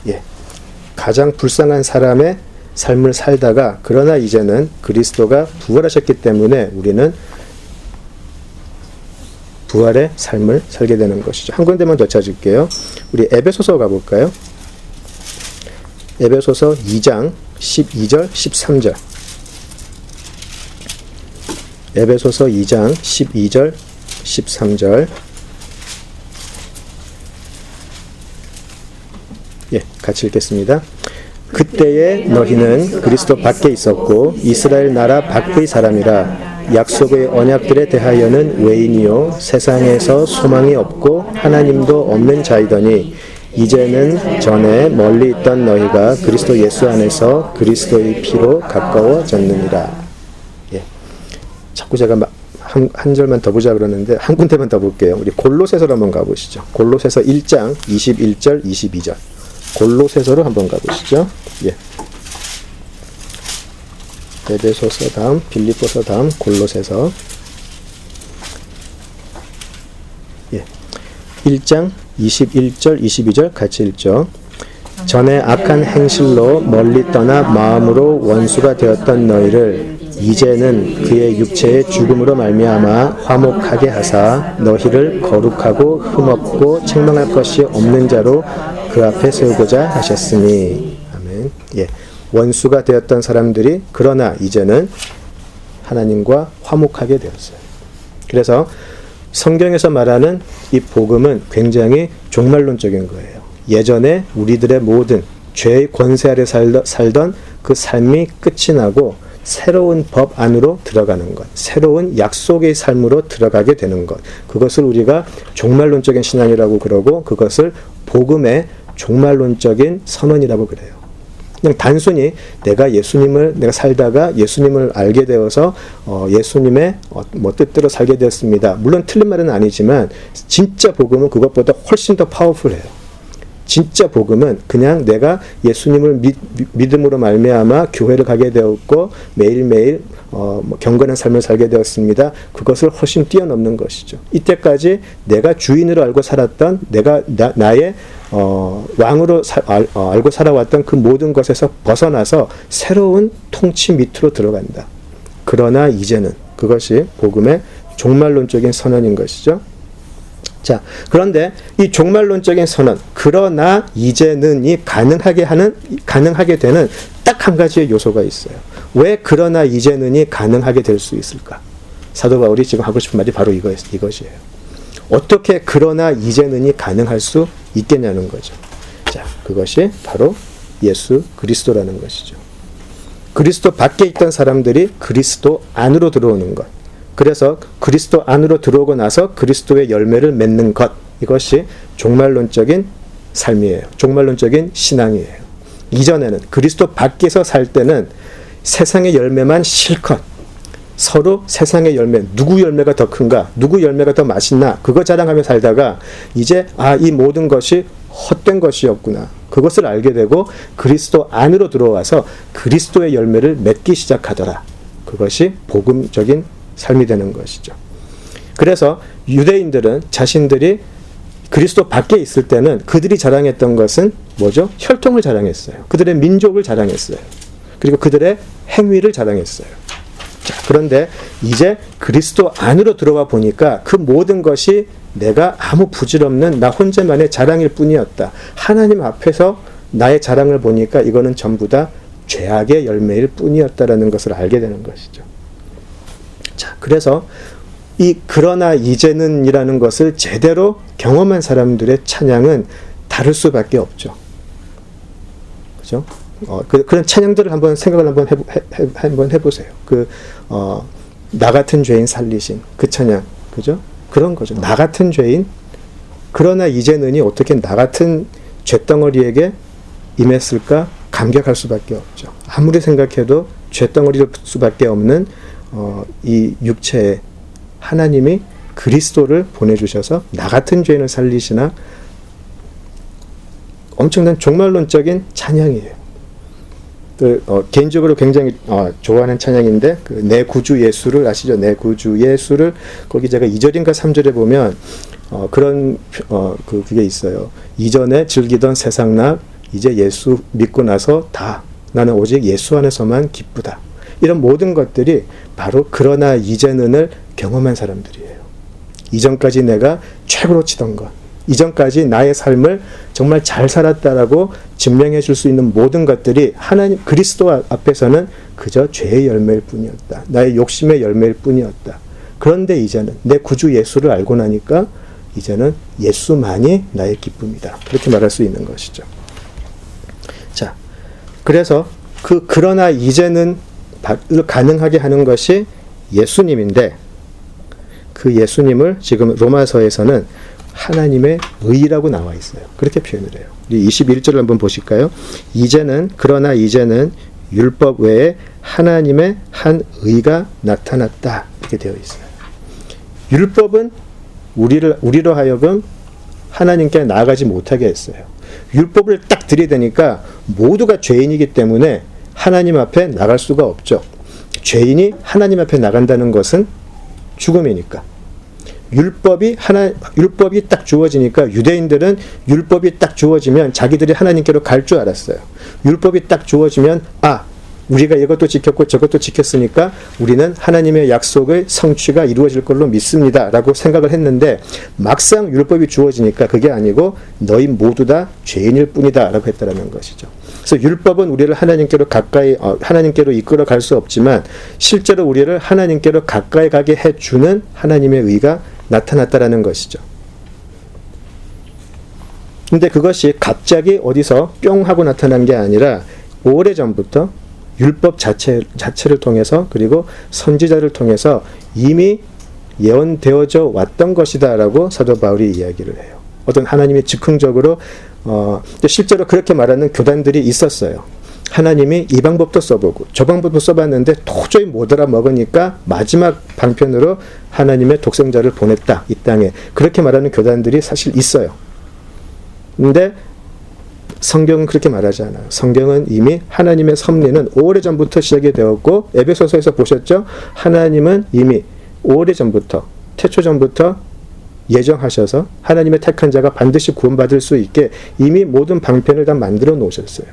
Speaker 1: 예, 가장 불쌍한 사람의 삶을 살다가 그러나 이제는 그리스도가 부활하셨기 때문에 우리는 부활의 삶을 살게 되는 것이죠. 한 군데만 더 찾을게요. 우리 에베소서 가볼까요? 에베소서 2장 12절 13절. 에베소서 2장 12절 13절. 예, 같이 읽겠습니다. 그때에 너희는 그리스도 밖에 있었고 이스라엘 나라 밖의 사람이라. 약속의 언약들에 대하여는 외인이요 세상에서 소망이 없고 하나님도 없는 자이더니 이제는 전에 멀리 있던 너희가 그리스도 예수 안에서 그리스도의 피로 가까워졌느니라. 예. 자꾸 제가 한 절만 더 보자 그러는데 한 군데만 더 볼게요. 우리 골로새서로 한번 가보시죠. 골로새서 1장 21절 22절. 골로새서로 한번 가보시죠. 예. 에베소서 다음 빌립보서 다음 골로새서. 예. 1장 21절 22절 같이 읽죠. 전에 악한 행실로 멀리 떠나 마음으로 원수가 되었던 너희를 이제는 그의 육체의 죽음으로 말미암아 화목하게 하사 너희를 거룩하고 흠없고 책망할 것이 없는 자로 그 앞에 세우고자 하셨으니. 아멘. 예. 원수가 되었던 사람들이 그러나 이제는 하나님과 화목하게 되었어요. 그래서 성경에서 말하는 이 복음은 굉장히 종말론적인 거예요. 예전에 우리들의 모든 죄의 권세 아래 살던 그 삶이 끝이 나고 새로운 법 안으로 들어가는 것, 새로운 약속의 삶으로 들어가게 되는 것, 그것을 우리가 종말론적인 신앙이라고 그러고 그것을 복음의 종말론적인 선언이라고 그래요. 그냥 단순히 내가 살다가 예수님을 알게 되어서 예수님의 뜻대로 살게 되었습니다. 물론 틀린 말은 아니지만 진짜 복음은 그것보다 훨씬 더 파워풀해요. 진짜 복음은 그냥 내가 예수님을 믿음으로 말미암아 교회를 가게 되었고 매일매일 경건한 삶을 살게 되었습니다. 그것을 훨씬 뛰어넘는 것이죠. 이때까지 내가 주인으로 알고 살았던 나의 왕으로 알고 살아왔던 그 모든 것에서 벗어나서 새로운 통치 밑으로 들어간다. 그러나 이제는 그것이 복음의 종말론적인 선언인 것이죠. 자, 그런데 이 종말론적인 선언, 그러나 이제는이 가능하게 되는 딱 한 가지의 요소가 있어요. 왜 그러나 이제는이 가능하게 될 수 있을까? 사도 바울이 지금 하고 싶은 말이 바로 이것이에요. 어떻게 그러나 이제는이 가능할 수 있겠냐는 거죠. 자, 그것이 바로 예수 그리스도라는 것이죠. 그리스도 밖에 있던 사람들이 그리스도 안으로 들어오는 것. 그래서 그리스도 안으로 들어오고 나서 그리스도의 열매를 맺는 것. 이것이 종말론적인 삶이에요. 종말론적인 신앙이에요. 이전에는 그리스도 밖에서 살 때는 세상의 열매만 실컷 서로 세상의 열매, 누구 열매가 더 큰가, 누구 열매가 더 맛있나, 그거 자랑하며 살다가 이제 이 모든 것이 헛된 것이었구나. 그것을 알게 되고 그리스도 안으로 들어와서 그리스도의 열매를 맺기 시작하더라. 그것이 복음적인 삶이 되는 것이죠. 그래서 유대인들은 자신들이 그리스도 밖에 있을 때는 그들이 자랑했던 것은 뭐죠? 혈통을 자랑했어요. 그들의 민족을 자랑했어요. 그리고 그들의 행위를 자랑했어요. 자, 그런데 이제 그리스도 안으로 들어와 보니까 그 모든 것이 내가 아무 부질없는 나 혼자만의 자랑일 뿐이었다. 하나님 앞에서 나의 자랑을 보니까 이거는 전부 다 죄악의 열매일 뿐이었다라는 것을 알게 되는 것이죠. 자, 그래서 이 그러나 이제는 이라는 것을 제대로 경험한 사람들의 찬양은 다를 수밖에 없죠. 그죠? 그런 찬양들을 한번 생각을 한번 해보세요. 나 같은 죄인 살리신 그 찬양, 그죠? 그런 거죠. 나 같은 죄인, 그러나 이제는이 어떻게 나 같은 죄덩어리에게 임했을까? 감격할 수밖에 없죠. 아무리 생각해도 죄덩어리일 수밖에 없는 이 육체에 하나님이 그리스도를 보내주셔서 나 같은 죄인을 살리시나 엄청난 종말론적인 찬양이에요. 개인적으로 굉장히 좋아하는 찬양인데 내 구주 예수를 아시죠? 내 구주 예수를 거기 제가 2절인가 3절에 보면 그게 있어요. 이전에 즐기던 세상나 이제 예수 믿고 나서 다 나는 오직 예수 안에서만 기쁘다. 이런 모든 것들이 바로 그러나 이제는을 경험한 사람들이에요. 이전까지 내가 최고로 치던 것, 이전까지 나의 삶을 정말 잘 살았다라고 증명해 줄 수 있는 모든 것들이 하나님 그리스도 앞에서는 그저 죄의 열매일 뿐이었다. 나의 욕심의 열매일 뿐이었다. 그런데 이제는 내 구주 예수를 알고 나니까 이제는 예수만이 나의 기쁨이다. 그렇게 말할 수 있는 것이죠. 자, 그래서 그러나 이제는 가능하게 하는 것이 예수님인데 그 예수님을 지금 로마서에서는 하나님의 의라고 나와 있어요. 그렇게 표현을 해요. 21절을 한번 보실까요? 그러나 이제는 율법 외에 하나님의 한 의가 나타났다. 이렇게 되어 있어요. 율법은 우리로 하여금 하나님께 나아가지 못하게 했어요. 율법을 딱 들이대니까 모두가 죄인이기 때문에 하나님 앞에 나갈 수가 없죠. 죄인이 하나님 앞에 나간다는 것은 죽음이니까. 율법이 딱 주어지니까 유대인들은 율법이 딱 주어지면 자기들이 하나님께로 갈 줄 알았어요. 율법이 딱 주어지면 우리가 이것도 지켰고 저것도 지켰으니까 우리는 하나님의 약속의 성취가 이루어질 걸로 믿습니다 라고 생각을 했는데 막상 율법이 주어지니까 그게 아니고 너희 모두 다 죄인일 뿐이다 라고 했다는 것이죠. 그래서 율법은 우리를 하나님께로 이끌어 갈 수 없지만 실제로 우리를 하나님께로 가까이 가게 해주는 하나님의 의가 나타났다라는 것이죠. 근데 그것이 갑자기 어디서 뿅 하고 나타난 게 아니라 오래전부터 율법 자체를 통해서 그리고 선지자를 통해서 이미 예언되어져 왔던 것이다 라고 사도 바울이 이야기를 해요. 어떤 하나님이 즉흥적으로 실제로 그렇게 말하는 교단들이 있었어요. 하나님이 이 방법도 써보고 저 방법도 써봤는데 도저히 못 알아먹으니까 마지막 방편으로 하나님의 독생자를 보냈다 이 땅에. 그렇게 말하는 교단들이 사실 있어요. 근데 성경은 그렇게 말하지 않아요. 성경은 이미 하나님의 섭리는 오래전부터 시작이 되었고 에베소서에서 보셨죠? 하나님은 이미 오래전부터 태초전부터 예정하셔서 하나님의 택한 자가 반드시 구원받을 수 있게 이미 모든 방편을 다 만들어 놓으셨어요.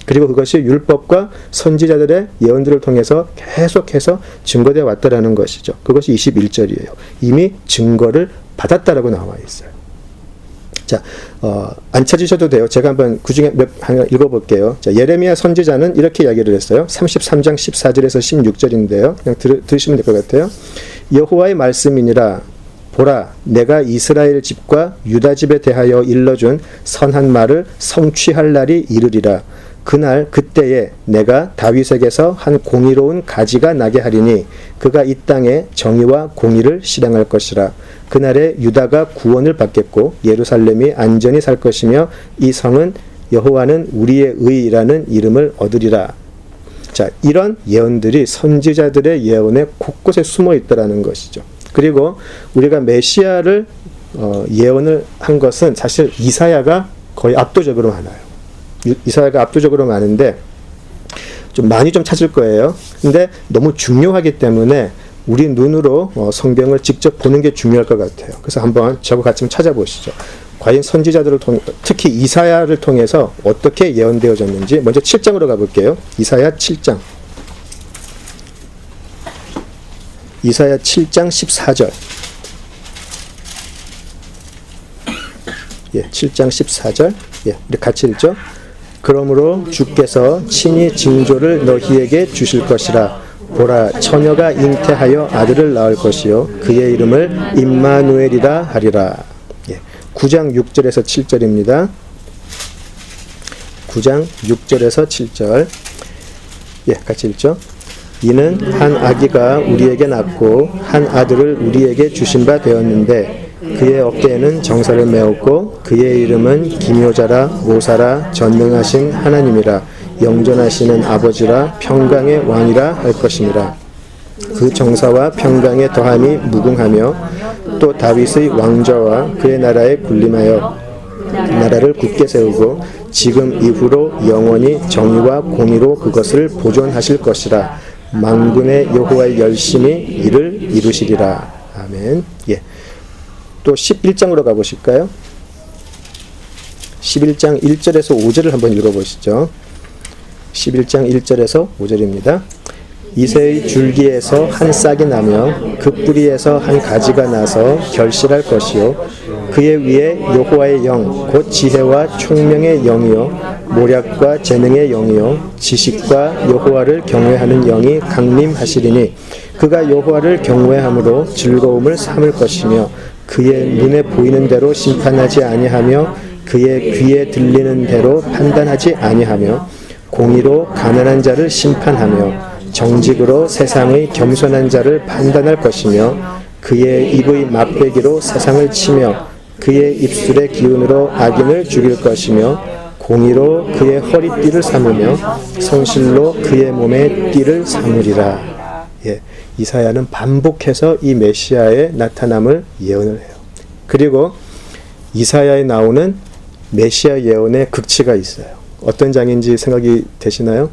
Speaker 1: 그리고 그것이 율법과 선지자들의 예언들을 통해서 계속해서 증거되어 왔다라는 것이죠. 그것이 21절이에요. 이미 증거를 받았다라고 나와 있어요. 자, 안 찾으셔도 돼요. 제가 한번 그 중에 하나 읽어볼게요. 자, 예레미야 선지자는 이렇게 이야기를 했어요. 33장 14절에서 16절인데요. 그냥 들으시면 될 것 같아요. 여호와의 말씀이니라. 보라, 내가 이스라엘 집과 유다 집에 대하여 일러준 선한 말을 성취할 날이 이르리라. 그날 그때에 내가 다윗에게서 한 공의로운 가지가 나게 하리니 그가 이 땅에 정의와 공의를 실행할 것이라. 그날에 유다가 구원을 받겠고 예루살렘이 안전히 살 것이며 이 성은 여호와는 우리의 의라는 이름을 얻으리라. 자, 이런 예언들이 선지자들의 예언에 곳곳에 숨어 있다라는 것이죠. 그리고 우리가 메시아를 예언을 한 것은 사실 이사야가 거의 압도적으로 많아요. 이사야가 압도적으로 많은데 좀 많이 좀 찾을 거예요. 근데 너무 중요하기 때문에 우리 눈으로 성경을 직접 보는 게 중요할 것 같아요. 그래서 한번 저거 같이 좀 찾아보시죠. 과연 선지자들을 통해, 특히 이사야를 통해서 어떻게 예언되어졌는지 먼저 7장으로 가볼게요. 이사야 7장. 이사야 7장 14절. 예, 7장 14절. 예, 우리 같이 읽죠. 그러므로 주께서 친히 징조를 너희에게 주실 것이라. 보라, 처녀가 잉태하여 아들을 낳을 것이요 그의 이름을 임마누엘이라 하리라. 예, 9장 6절에서 7절입니다. 9장 6절에서 7절. 예, 같이 읽죠. 이는 한 아기가 우리에게 낳고 한 아들을 우리에게 주신 바 되었는데 그의 어깨에는 정사를 메었고 그의 이름은 기묘자라 모사라 전능하신 하나님이라 영존하시는 아버지라 평강의 왕이라 할 것이니라. 그 정사와 평강의 더함이 무궁하며 또 다윗의 왕좌와 그의 나라에 군림하여 나라를 굳게 세우고 지금 이후로 영원히 정의와 공의로 그것을 보존하실 것이라. 만군의 여호와의 열심히 이를 이루시리라. 아멘. 예. 또 11장으로 가보실까요? 11장 1절에서 5절을 한번 읽어보시죠. 11장 1절에서 5절입니다. 이새의 줄기에서 한 싹이 나며 그 뿌리에서 한 가지가 나서 결실할 것이요 그의 위에 여호와의 영 곧 지혜와 총명의 영이요 모략과 재능의 영이요 지식과 여호와를 경외하는 영이 강림하시리니 그가 여호와를 경외함으로 즐거움을 삼을 것이며 그의 눈에 보이는 대로 심판하지 아니하며 그의 귀에 들리는 대로 판단하지 아니하며 공의로 가난한 자를 심판하며 정직으로 세상의 겸손한 자를 판단할 것이며 그의 입의 막대기로 세상을 치며 그의 입술의 기운으로 악인을 죽일 것이며 공의로 그의 허리띠를 삼으며 성실로 그의 몸에 띠를 삼으리라. 예, 이사야는 반복해서 이 메시아의 나타남을 예언을 해요. 그리고 이사야에 나오는 메시아 예언의 극치가 있어요. 어떤 장인지 생각이 되시나요?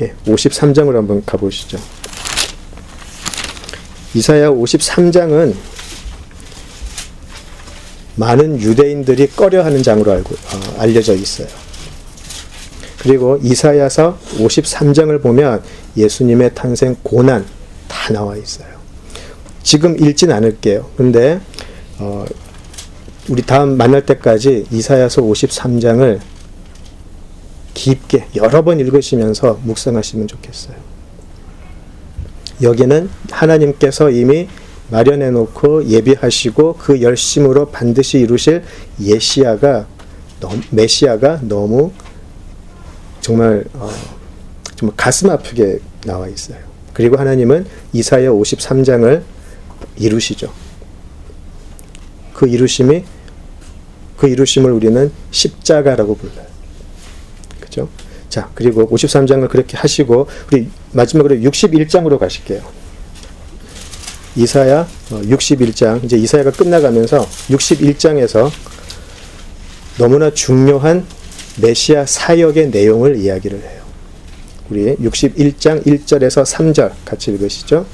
Speaker 1: 예, 53장으로 한번 가보시죠. 이사야 53장은 많은 유대인들이 꺼려하는 장으로 알려져 있어요. 그리고 이사야서 53장을 보면 예수님의 탄생 고난 다 나와 있어요. 지금 읽진 않을게요. 근데 우리 다음 만날 때까지 이사야서 53장을 깊게 여러 번 읽으시면서 묵상하시면 좋겠어요. 여기는 하나님께서 이미 마련해 놓고 예비하시고 그 열심으로 반드시 이루실 메시아가 너무 정말 가슴 아프게 나와 있어요. 그리고 하나님은 이사야 53장을 이루시죠. 그 이루심을 우리는 십자가라고 불러요. 그죠? 자, 그리고 53장을 그렇게 하시고 우리 마지막으로 61장으로 가실게요. 이사야 61장, 이제 이사야가 끝나가면서 61장에서 너무나 중요한 메시아 사역의 내용을 이야기를 해요. 우리 61장 1절에서 3절 같이 읽으시죠.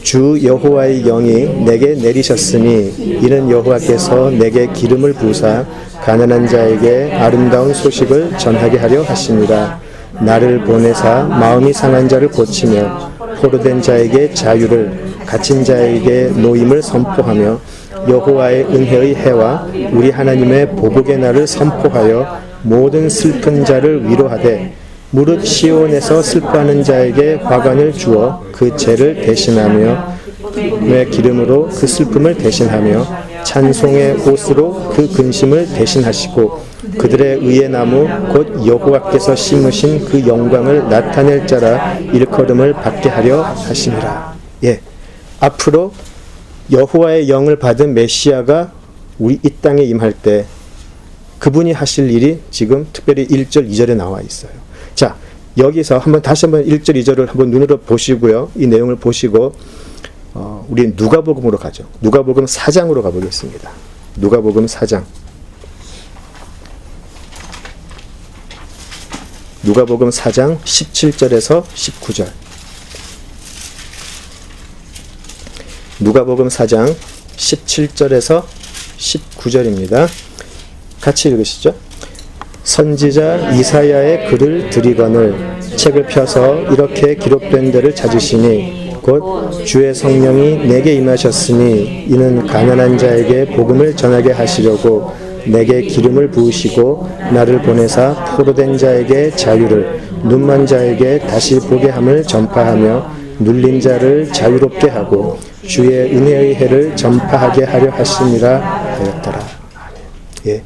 Speaker 1: 주 여호와의 영이 내게 내리셨으니 이는 여호와께서 내게 기름을 부으사 가난한 자에게 아름다운 소식을 전하게 하려 하십니다. 나를 보내사 마음이 상한 자를 고치며 포로된 자에게 자유를 갇힌 자에게 노임을 선포하며 여호와의 은혜의 해와 우리 하나님의 보복의 날을 선포하여 모든 슬픈 자를 위로하되 무릇 시온에서 슬퍼하는 자에게 화관을 주어 그 죄를 대신하며 의 기름으로 그 슬픔을 대신하며 찬송의 옷으로 그 근심을 대신하시고 그들의 의의 나무 곧 여호와께서 심으신 그 영광을 나타낼 자라 일컬음을 받게 하려 하심이라. 예, 앞으로 여호와의 영을 받은 메시아가 우리 이 땅에 임할 때 그분이 하실 일이 지금 특별히 1절, 2절에 나와 있어요. 자, 여기서 다시 한번 1절, 2절을 한번 눈으로 보시고요. 이 내용을 보시고 우리 누가복음으로 가죠. 누가복음 4장으로 가보겠습니다. 누가복음 4장. 누가복음 4장 17절에서 19절. 누가복음 4장 17절에서 19절입니다. 같이 읽으시죠. 선지자 이사야의 글을 들이거늘 책을 펴서 이렇게 기록된 데를 찾으시니 곧 주의 성령이 내게 임하셨으니 이는 가난한 자에게 복음을 전하게 하시려고 내게 기름을 부으시고 나를 보내사 포로된 자에게 자유를 눈먼 자에게 다시 보게 함을 전파하며 눌린 자를 자유롭게 하고 주의 은혜의 해를 전파하게 하려 하심이라 하였더라. 예.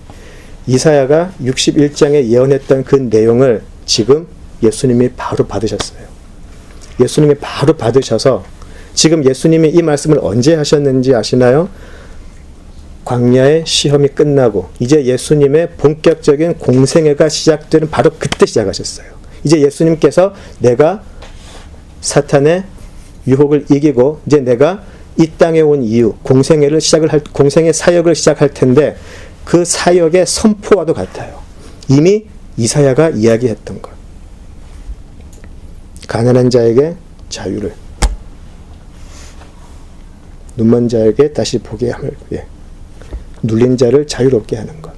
Speaker 1: 이사야가 61장에 예언했던 그 내용을 지금 예수님이 바로 받으셨어요. 예수님이 바로 받으셔서 지금 예수님이 이 말씀을 언제 하셨는지 아시나요? 광야의 시험이 끝나고 이제 예수님의 본격적인 공생애가 시작되는 바로 그때 시작하셨어요. 이제 예수님께서 내가 사탄의 유혹을 이기고 이제 내가 이 땅에 온 이유, 공생애 사역을 시작할 텐데 그 사역의 선포와도 같아요. 이미 이사야가 이야기했던 것. 가난한 자에게 자유를, 눈먼 자에게 다시 보게 함을, 눌린 자를 자유롭게 하는 것.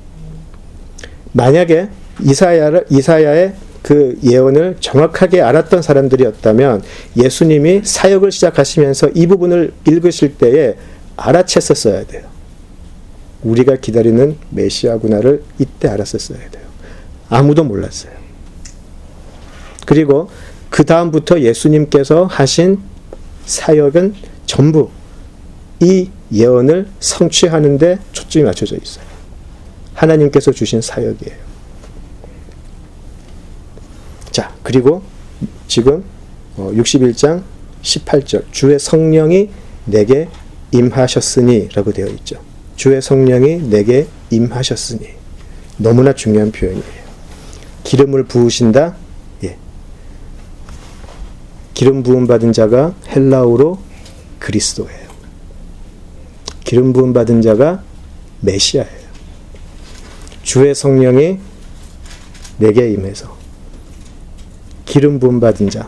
Speaker 1: 만약에 이사야의 그 예언을 정확하게 알았던 사람들이었다면 예수님이 사역을 시작하시면서 이 부분을 읽으실 때에 알아챘었어야 돼요. 우리가 기다리는 메시아구나를 이때 알았었어야 돼요. 아무도 몰랐어요. 그리고 그 다음부터 예수님께서 하신 사역은 전부 이 예언을 성취하는 데 초점이 맞춰져 있어요. 하나님께서 주신 사역이에요. 자, 그리고 지금 61장 18절 주의 성령이 내게 임하셨으니 라고 되어 있죠. 주의 성령이 내게 임하셨으니. 너무나 중요한 표현이에요. 기름을 부으신다. 예. 기름 부음 받은 자가 헬라어로 그리스도예요. 기름 부음 받은 자가 메시아예요. 주의 성령이 내게 임해서 기름 부음 받은 자.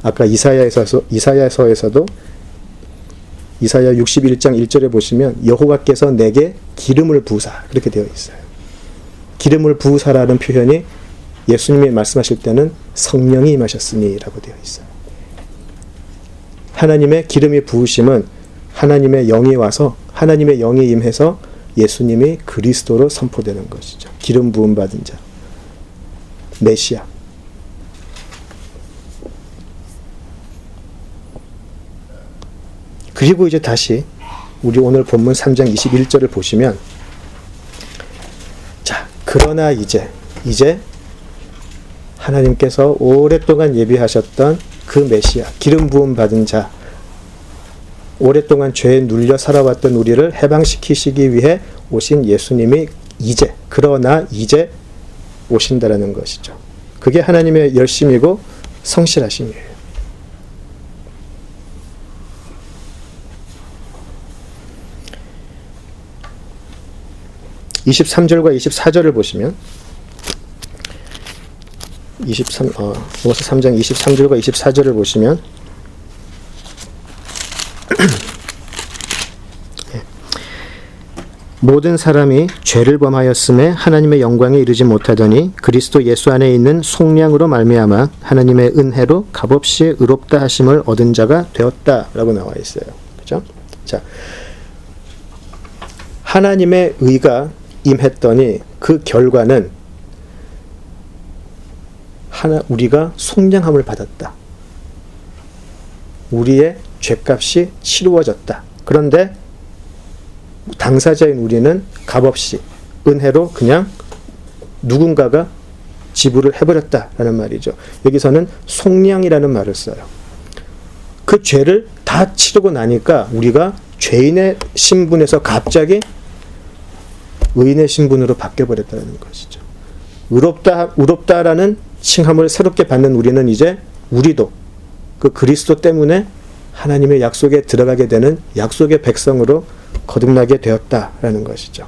Speaker 1: 아까 이사야서에서도 이사야 61장 1절에 보시면 여호와께서 내게 기름을 부으사 그렇게 되어 있어요. 기름을 부으사라는 표현이 예수님이 말씀하실 때는 성령이 임하셨으니 라고 되어 있어요. 하나님의 기름이 부으심은 하나님의 영이 와서 하나님의 영이 임해서 예수님이 그리스도로 선포되는 것이죠. 기름 부음 받은 자. 메시아. 그리고 이제 다시 우리 오늘 본문 3장 21절을 보시면 자, 그러나 이제 하나님께서 오랫동안 예비하셨던 그 메시아, 기름 부음 받은 자, 오랫동안 죄에 눌려 살아왔던 우리를 해방시키시기 위해 오신 예수님이 그러나 이제 오신다라는 것이죠. 그게 하나님의 열심이고 성실하심이에요. 23절과 24절을 보시면 3장 23절과 24절을 보시면 모든 사람이 죄를 범하였음에 하나님의 영광에 이르지 못하더니 그리스도 예수 안에 있는 속량으로 말미암아 하나님의 은혜로 값없이 의롭다 하심을 얻은 자가 되었다라고 나와 있어요. 그죠? 자, 하나님의 의가 임했더니 그 결과는 우리가 속량함을 받았다. 우리의 죄값이 치루어졌다. 그런데 당사자인 우리는 값없이 은혜로 그냥 누군가가 지불을 해버렸다라는 말이죠. 여기서는 속량이라는 말을 써요. 그 죄를 다 치르고 나니까 우리가 죄인의 신분에서 갑자기 의인의 신분으로 바뀌어버렸다는 것이죠. 의롭다라는 칭함을 새롭게 받는 우리는 이제 우리도 그 그리스도 때문에 하나님의 약속에 들어가게 되는 약속의 백성으로 거듭나게 되었다라는 것이죠.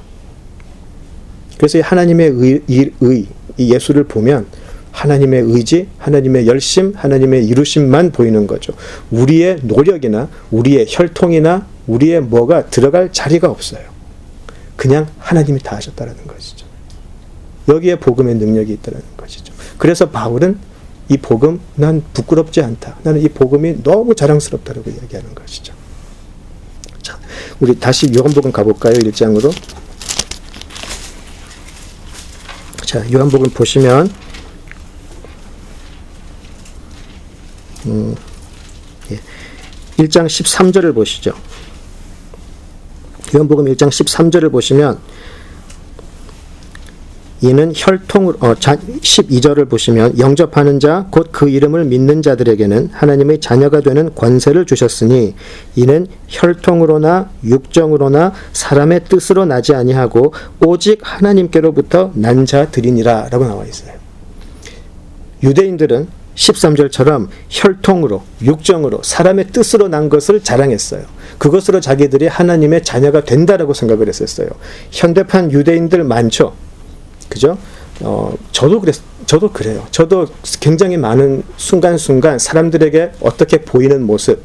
Speaker 1: 그래서 이 하나님의 이 예수를 보면 하나님의 의지, 하나님의 열심, 하나님의 이루심만 보이는 거죠. 우리의 노력이나 우리의 혈통이나 우리의 뭐가 들어갈 자리가 없어요. 그냥 하나님이 다 하셨다는 것이죠. 여기에 복음의 능력이 있다는 것이죠. 그래서 바울은 이 복음, 난 부끄럽지 않다. 나는 이 복음이 너무 자랑스럽다라고 이야기하는 것이죠. 자, 우리 다시 요한복음 가볼까요? 1장으로. 자, 요한복음 보시면 1장 13절을 보시죠. 요한복음 1장 13절을 보시면 이는 혈통으로 12절을 보시면 영접하는 자 곧 그 이름을 믿는 자들에게는 하나님의 자녀가 되는 권세를 주셨으니 이는 혈통으로나 육정으로나 사람의 뜻으로 나지 아니하고 오직 하나님께로부터 난 자들이니라 라고 나와 있어요. 유대인들은 13절처럼 혈통으로 육정으로 사람의 뜻으로 난 것을 자랑했어요. 그것으로 자기들이 하나님의 자녀가 된다라고 생각을 했었어요. 현대판 유대인들 많죠. 그죠? 저도 그래요. 저도 굉장히 많은 순간순간 사람들에게 어떻게 보이는 모습,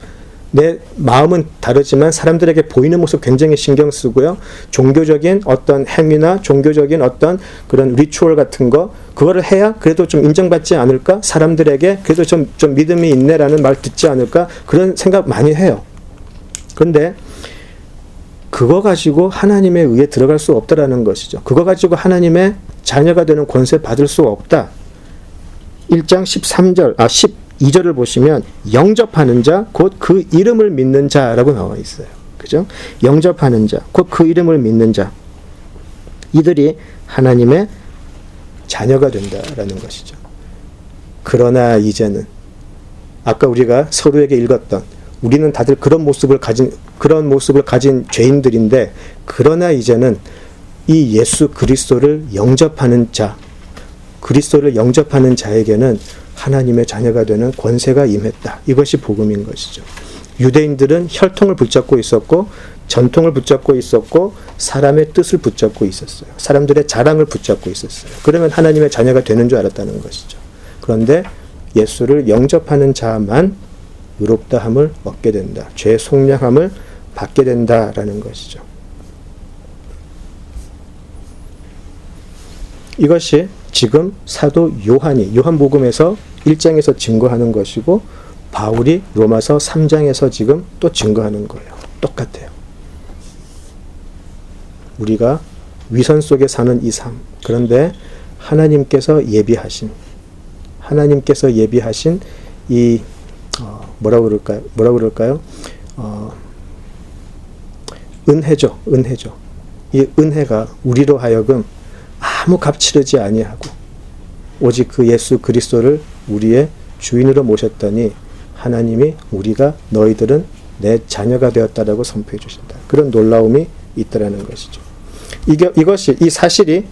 Speaker 1: 내 마음은 다르지만 사람들에게 보이는 모습 굉장히 신경 쓰고요. 종교적인 어떤 행위나 종교적인 어떤 그런 리추얼 같은 거, 그거를 해야 그래도 좀 인정받지 않을까? 사람들에게 그래도 좀 믿음이 있네라는 말 듣지 않을까? 그런 생각 많이 해요. 그런데 그거 가지고 하나님의 의에 들어갈 수 없다라는 것이죠. 그거 가지고 하나님의 자녀가 되는 권세 받을 수 없다. 1장 12절을 보시면 영접하는 자, 곧 그 이름을 믿는 자라고 나와 있어요. 그죠? 영접하는 자, 곧 그 이름을 믿는 자. 이들이 하나님의 자녀가 된다라는 것이죠. 그러나 이제는 아까 우리가 서로에게 읽었던 우리는 다들 그런 모습을 가진 죄인들인데 그러나 이제는 이 예수 그리스도를 영접하는 자, 그리스도를 영접하는 자에게는 하나님의 자녀가 되는 권세가 임했다. 이것이 복음인 것이죠. 유대인들은 혈통을 붙잡고 있었고 전통을 붙잡고 있었고 사람의 뜻을 붙잡고 있었어요. 사람들의 자랑을 붙잡고 있었어요. 그러면 하나님의 자녀가 되는 줄 알았다는 것이죠. 그런데 예수를 영접하는 자만 의롭다함을 얻게 된다. 죄의 속량함을 받게 된다라는 것이죠. 이것이 지금 사도 요한이 요한복음에서 1장에서 증거하는 것이고 바울이 로마서 3장에서 지금 또 증거하는 거예요. 똑같아요. 우리가 위선 속에 사는 이 삶. 그런데 하나님께서 예비하신 이 뭐라고 그럴까요? 은혜죠. 이 은혜가 우리로 하여금 아무 값 치르지 아니하고 오직 그 예수 그리스도를 우리의 주인으로 모셨더니 하나님이 우리가 너희들은 내 자녀가 되었다라고 선포해 주신다. 그런 놀라움이 있다라는 것이죠. 이것이 이 사실이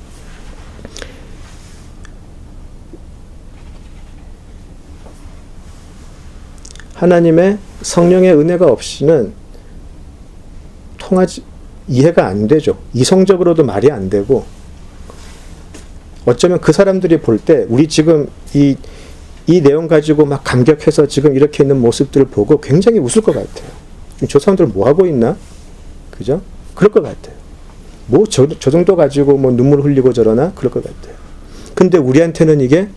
Speaker 1: 하나님의 성령의 은혜가 없이는 이해가 안 되죠. 이성적으로도 말이 안 되고 어쩌면 그 사람들이 볼 때 우리 지금 이 내용 가지고 막 감격해서 지금 이렇게 있는 모습들을 보고 굉장히 웃을 것 같아요. 저 사람들 뭐 하고 있나? 그죠? 그럴 것 같아요. 뭐 저 정도 가지고 뭐 눈물 흘리고 저러나? 그럴 것 같아요. 근데 우리한테는 이게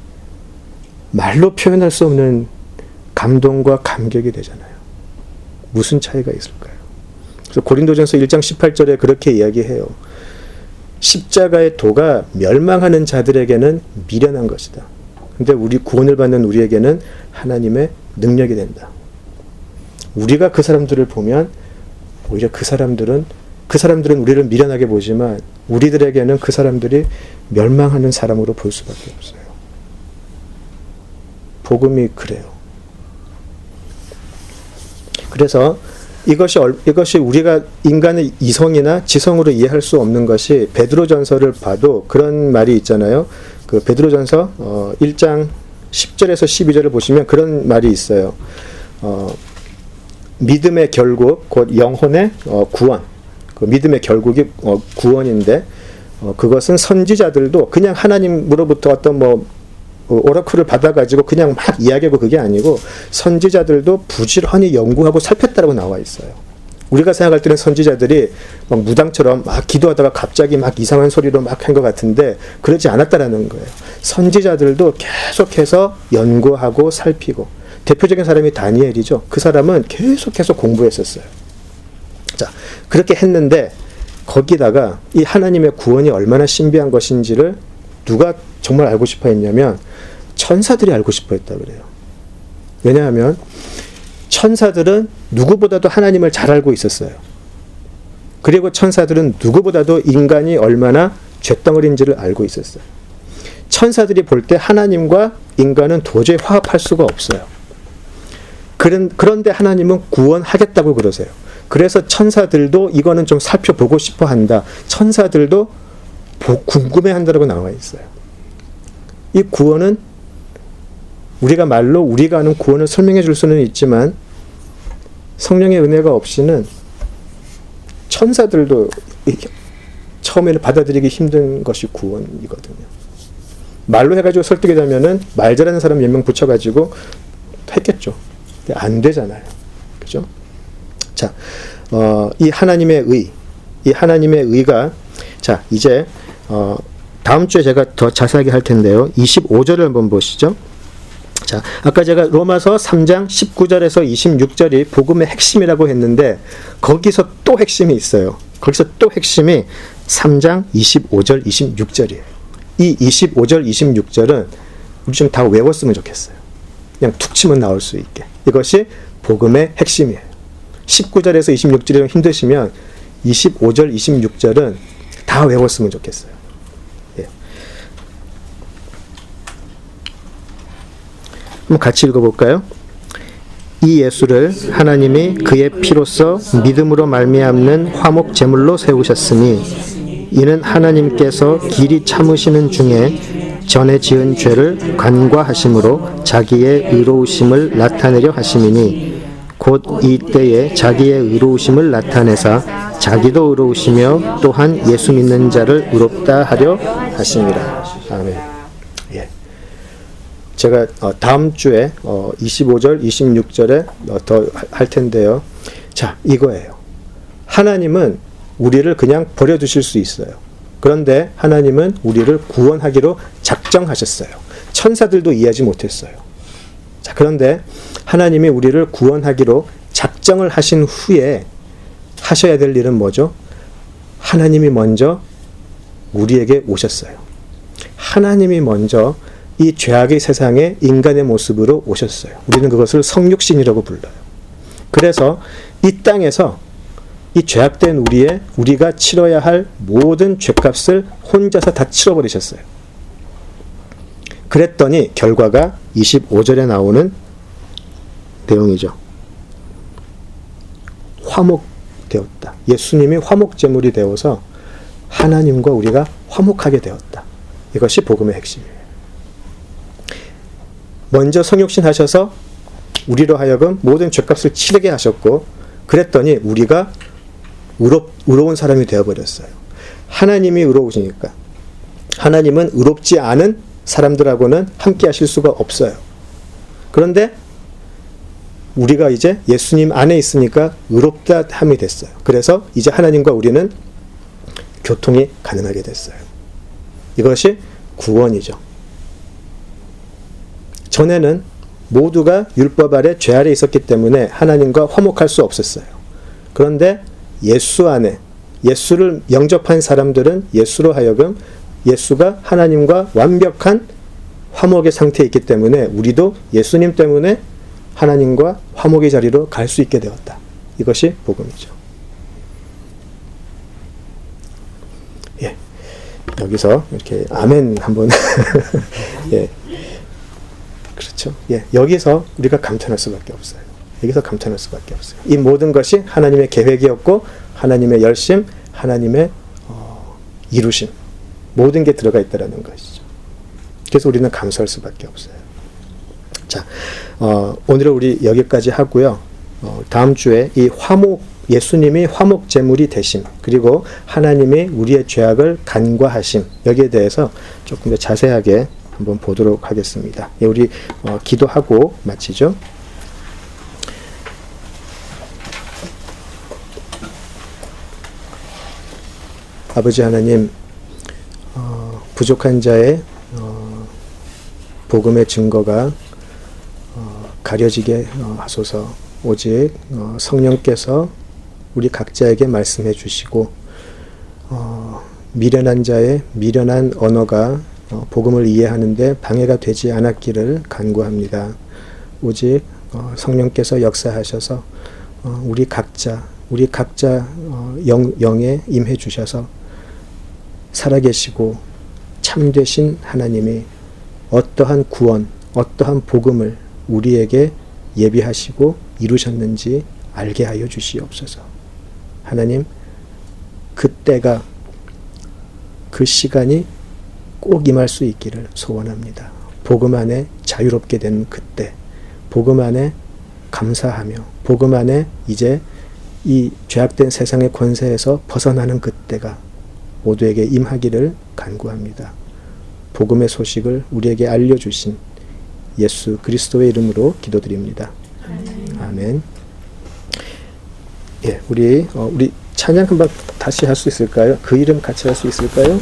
Speaker 1: 말로 표현할 수 없는 감동과 감격이 되잖아요. 무슨 차이가 있을까요? 그래서 고린도전서 1장 18절에 그렇게 이야기해요. 십자가의 도가 멸망하는 자들에게는 미련한 것이다. 근데 우리 구원을 받는 우리에게는 하나님의 능력이 된다. 우리가 그 사람들을 보면 오히려 그 사람들은 그 사람들은 우리를 미련하게 보지만 우리들에게는 그 사람들이 멸망하는 사람으로 볼 수밖에 없어요. 복음이 그래요. 그래서 이것이 우리가 인간의 이성이나 지성으로 이해할 수 없는 것이 베드로전서를 봐도 그런 말이 있잖아요. 그 베드로전서 1장 10절에서 12절을 보시면 그런 말이 있어요. 믿음의 결국 곧 영혼의 구원. 그 믿음의 결국이 구원인데 그것은 선지자들도 그냥 하나님으로부터 어떤 오라클을 받아가지고 그냥 막 이야기하고 그게 아니고 선지자들도 부지런히 연구하고 살폈다라고 나와 있어요. 우리가 생각할 때는 선지자들이 막 무당처럼 막 기도하다가 갑자기 막 이상한 소리로 막 한 것 같은데 그러지 않았다라는 거예요. 선지자들도 계속해서 연구하고 살피고 대표적인 사람이 다니엘이죠. 그 사람은 계속해서 공부했었어요. 자, 그렇게 했는데 거기다가 이 하나님의 구원이 얼마나 신비한 것인지를 누가 정말 알고 싶어 했냐면 천사들이 알고 싶어 했다 그래요. 왜냐하면 천사들은 누구보다도 하나님을 잘 알고 있었어요. 그리고 천사들은 누구보다도 인간이 얼마나 쇳덩어리인지를 알고 있었어요. 천사들이 볼 때 하나님과 인간은 도저히 화합할 수가 없어요. 그런데 하나님은 구원하겠다고 그러세요. 그래서 천사들도 이거는 좀 살펴보고 싶어 한다. 천사들도 궁금해한다고 나와 있어요. 이 구원은 우리가 말로 우리가 아는 구원을 설명해 줄 수는 있지만 성령의 은혜가 없이는 천사들도 처음에는 받아들이기 힘든 것이 구원이거든요. 말로 해가지고 설득하자면은 말 잘하는 사람 몇 명 붙여가지고 했겠죠. 근데 안 되잖아요. 그죠? 자, 이 하나님의 의가 자, 이제 다음 주에 제가 더 자세하게 할 텐데요. 25절을 한번 보시죠. 자, 아까 제가 로마서 3장 19절에서 26절이 복음의 핵심이라고 했는데 거기서 또 핵심이 있어요. 거기서 또 핵심이 3장 25절, 26절이에요. 이 25절, 26절은 우리 좀 다 외웠으면 좋겠어요. 그냥 툭 치면 나올 수 있게. 이것이 복음의 핵심이에요. 19절에서 26절이 힘드시면 25절, 26절은 다 외웠으면 좋겠어요. 예. 한번 같이 읽어볼까요? 이 예수를 하나님이 그의 피로써 믿음으로 말미암는 화목 제물로 세우셨으니 이는 하나님께서 길이 참으시는 중에 전에 지은 죄를 간과하심으로 자기의 의로우심을 나타내려 하심이니 곧 이때에 자기의 의로우심을 나타내사 자기도 의로우시며 또한 예수 믿는 자를 의롭다 하려 하심이라. 아멘. 예. 제가 다음 주에 25절, 26절에 더 할 텐데요. 자, 이거예요. 하나님은 우리를 그냥 버려두실 수 있어요. 그런데 하나님은 우리를 구원하기로 작정하셨어요. 천사들도 이해하지 못했어요. 자, 그런데 하나님이 우리를 구원하기로 작정을 하신 후에 하셔야 될 일은 뭐죠? 하나님이 먼저 우리에게 오셨어요. 하나님이 먼저 이 죄악의 세상에 인간의 모습으로 오셨어요. 우리는 그것을 성육신이라고 불러요. 그래서 이 땅에서 이 죄악된 우리가 치러야 할 모든 죄값을 혼자서 다 치러버리셨어요. 그랬더니 결과가 25절에 나오는 내용이죠. 화목되었다. 예수님이 화목제물이 되어서 하나님과 우리가 화목하게 되었다. 이것이 복음의 핵심이에요. 먼저 성육신 하셔서 우리로 하여금 모든 죄값을 치르게 하셨고 그랬더니 우리가 의로운 사람이 되어버렸어요. 하나님이 의로우시니까. 하나님은 의롭지 않은 사람들하고는 함께 하실 수가 없어요. 그런데 우리가 이제 예수님 안에 있으니까 의롭다 함이 됐어요. 그래서 이제 하나님과 우리는 교통이 가능하게 됐어요. 이것이 구원이죠. 전에는 모두가 율법 아래 죄 아래 있었기 때문에 하나님과 화목할 수 없었어요. 그런데 예수 안에 예수를 영접한 사람들은 예수로 하여금 예수가 하나님과 완벽한 화목의 상태에 있기 때문에 우리도 예수님 때문에 하나님과 화목의 자리로 갈 수 있게 되었다. 이것이 복음이죠. 여기서 이렇게 아멘 한번 예. 그렇죠. 예. 여기서 우리가 감탄할 수밖에 없어요. 여기서 감탄할 수밖에 없어요. 이 모든 것이 하나님의 계획이었고 하나님의 열심, 하나님의 이루심 모든 게 들어가 있다라는 것이죠. 그래서 우리는 감사할 수밖에 없어요. 자, 오늘은 우리 여기까지 하고요. 다음 주에 이 화목 예수님이 화목 제물이 되심 그리고 하나님이 우리의 죄악을 간과하심 여기에 대해서 조금 더 자세하게 한번 보도록 하겠습니다. 예, 우리 기도하고 마치죠. 아버지 하나님, 부족한 자의 복음의 증거가 가려지게 하소서. 오직 성령께서 우리 각자에게 말씀해 주시고 미련한 자의 미련한 언어가 복음을 이해하는데 방해가 되지 않았기를 간구합니다. 오직 성령께서 역사하셔서 우리 각자 영에 임해 주셔서 살아계시고 참되신 하나님이 어떠한 구원, 어떠한 복음을 우리에게 예비하시고 이루셨는지 알게 하여 주시옵소서. 하나님, 그때가 그 시간이 꼭 임할 수 있기를 소원합니다. 복음 안에 자유롭게 되는 그때, 복음 안에 감사하며 복음 안에 이제 이 죄악된 세상의 권세에서 벗어나는 그때가 모두에게 임하기를 간구합니다. 복음의 소식을 우리에게 알려주신 예수 그리스도의 이름으로 기도드립니다. 아멘. 예, 우리 찬양 한번 다시 할 수 있을까요? 그 이름 같이 할 수 있을까요?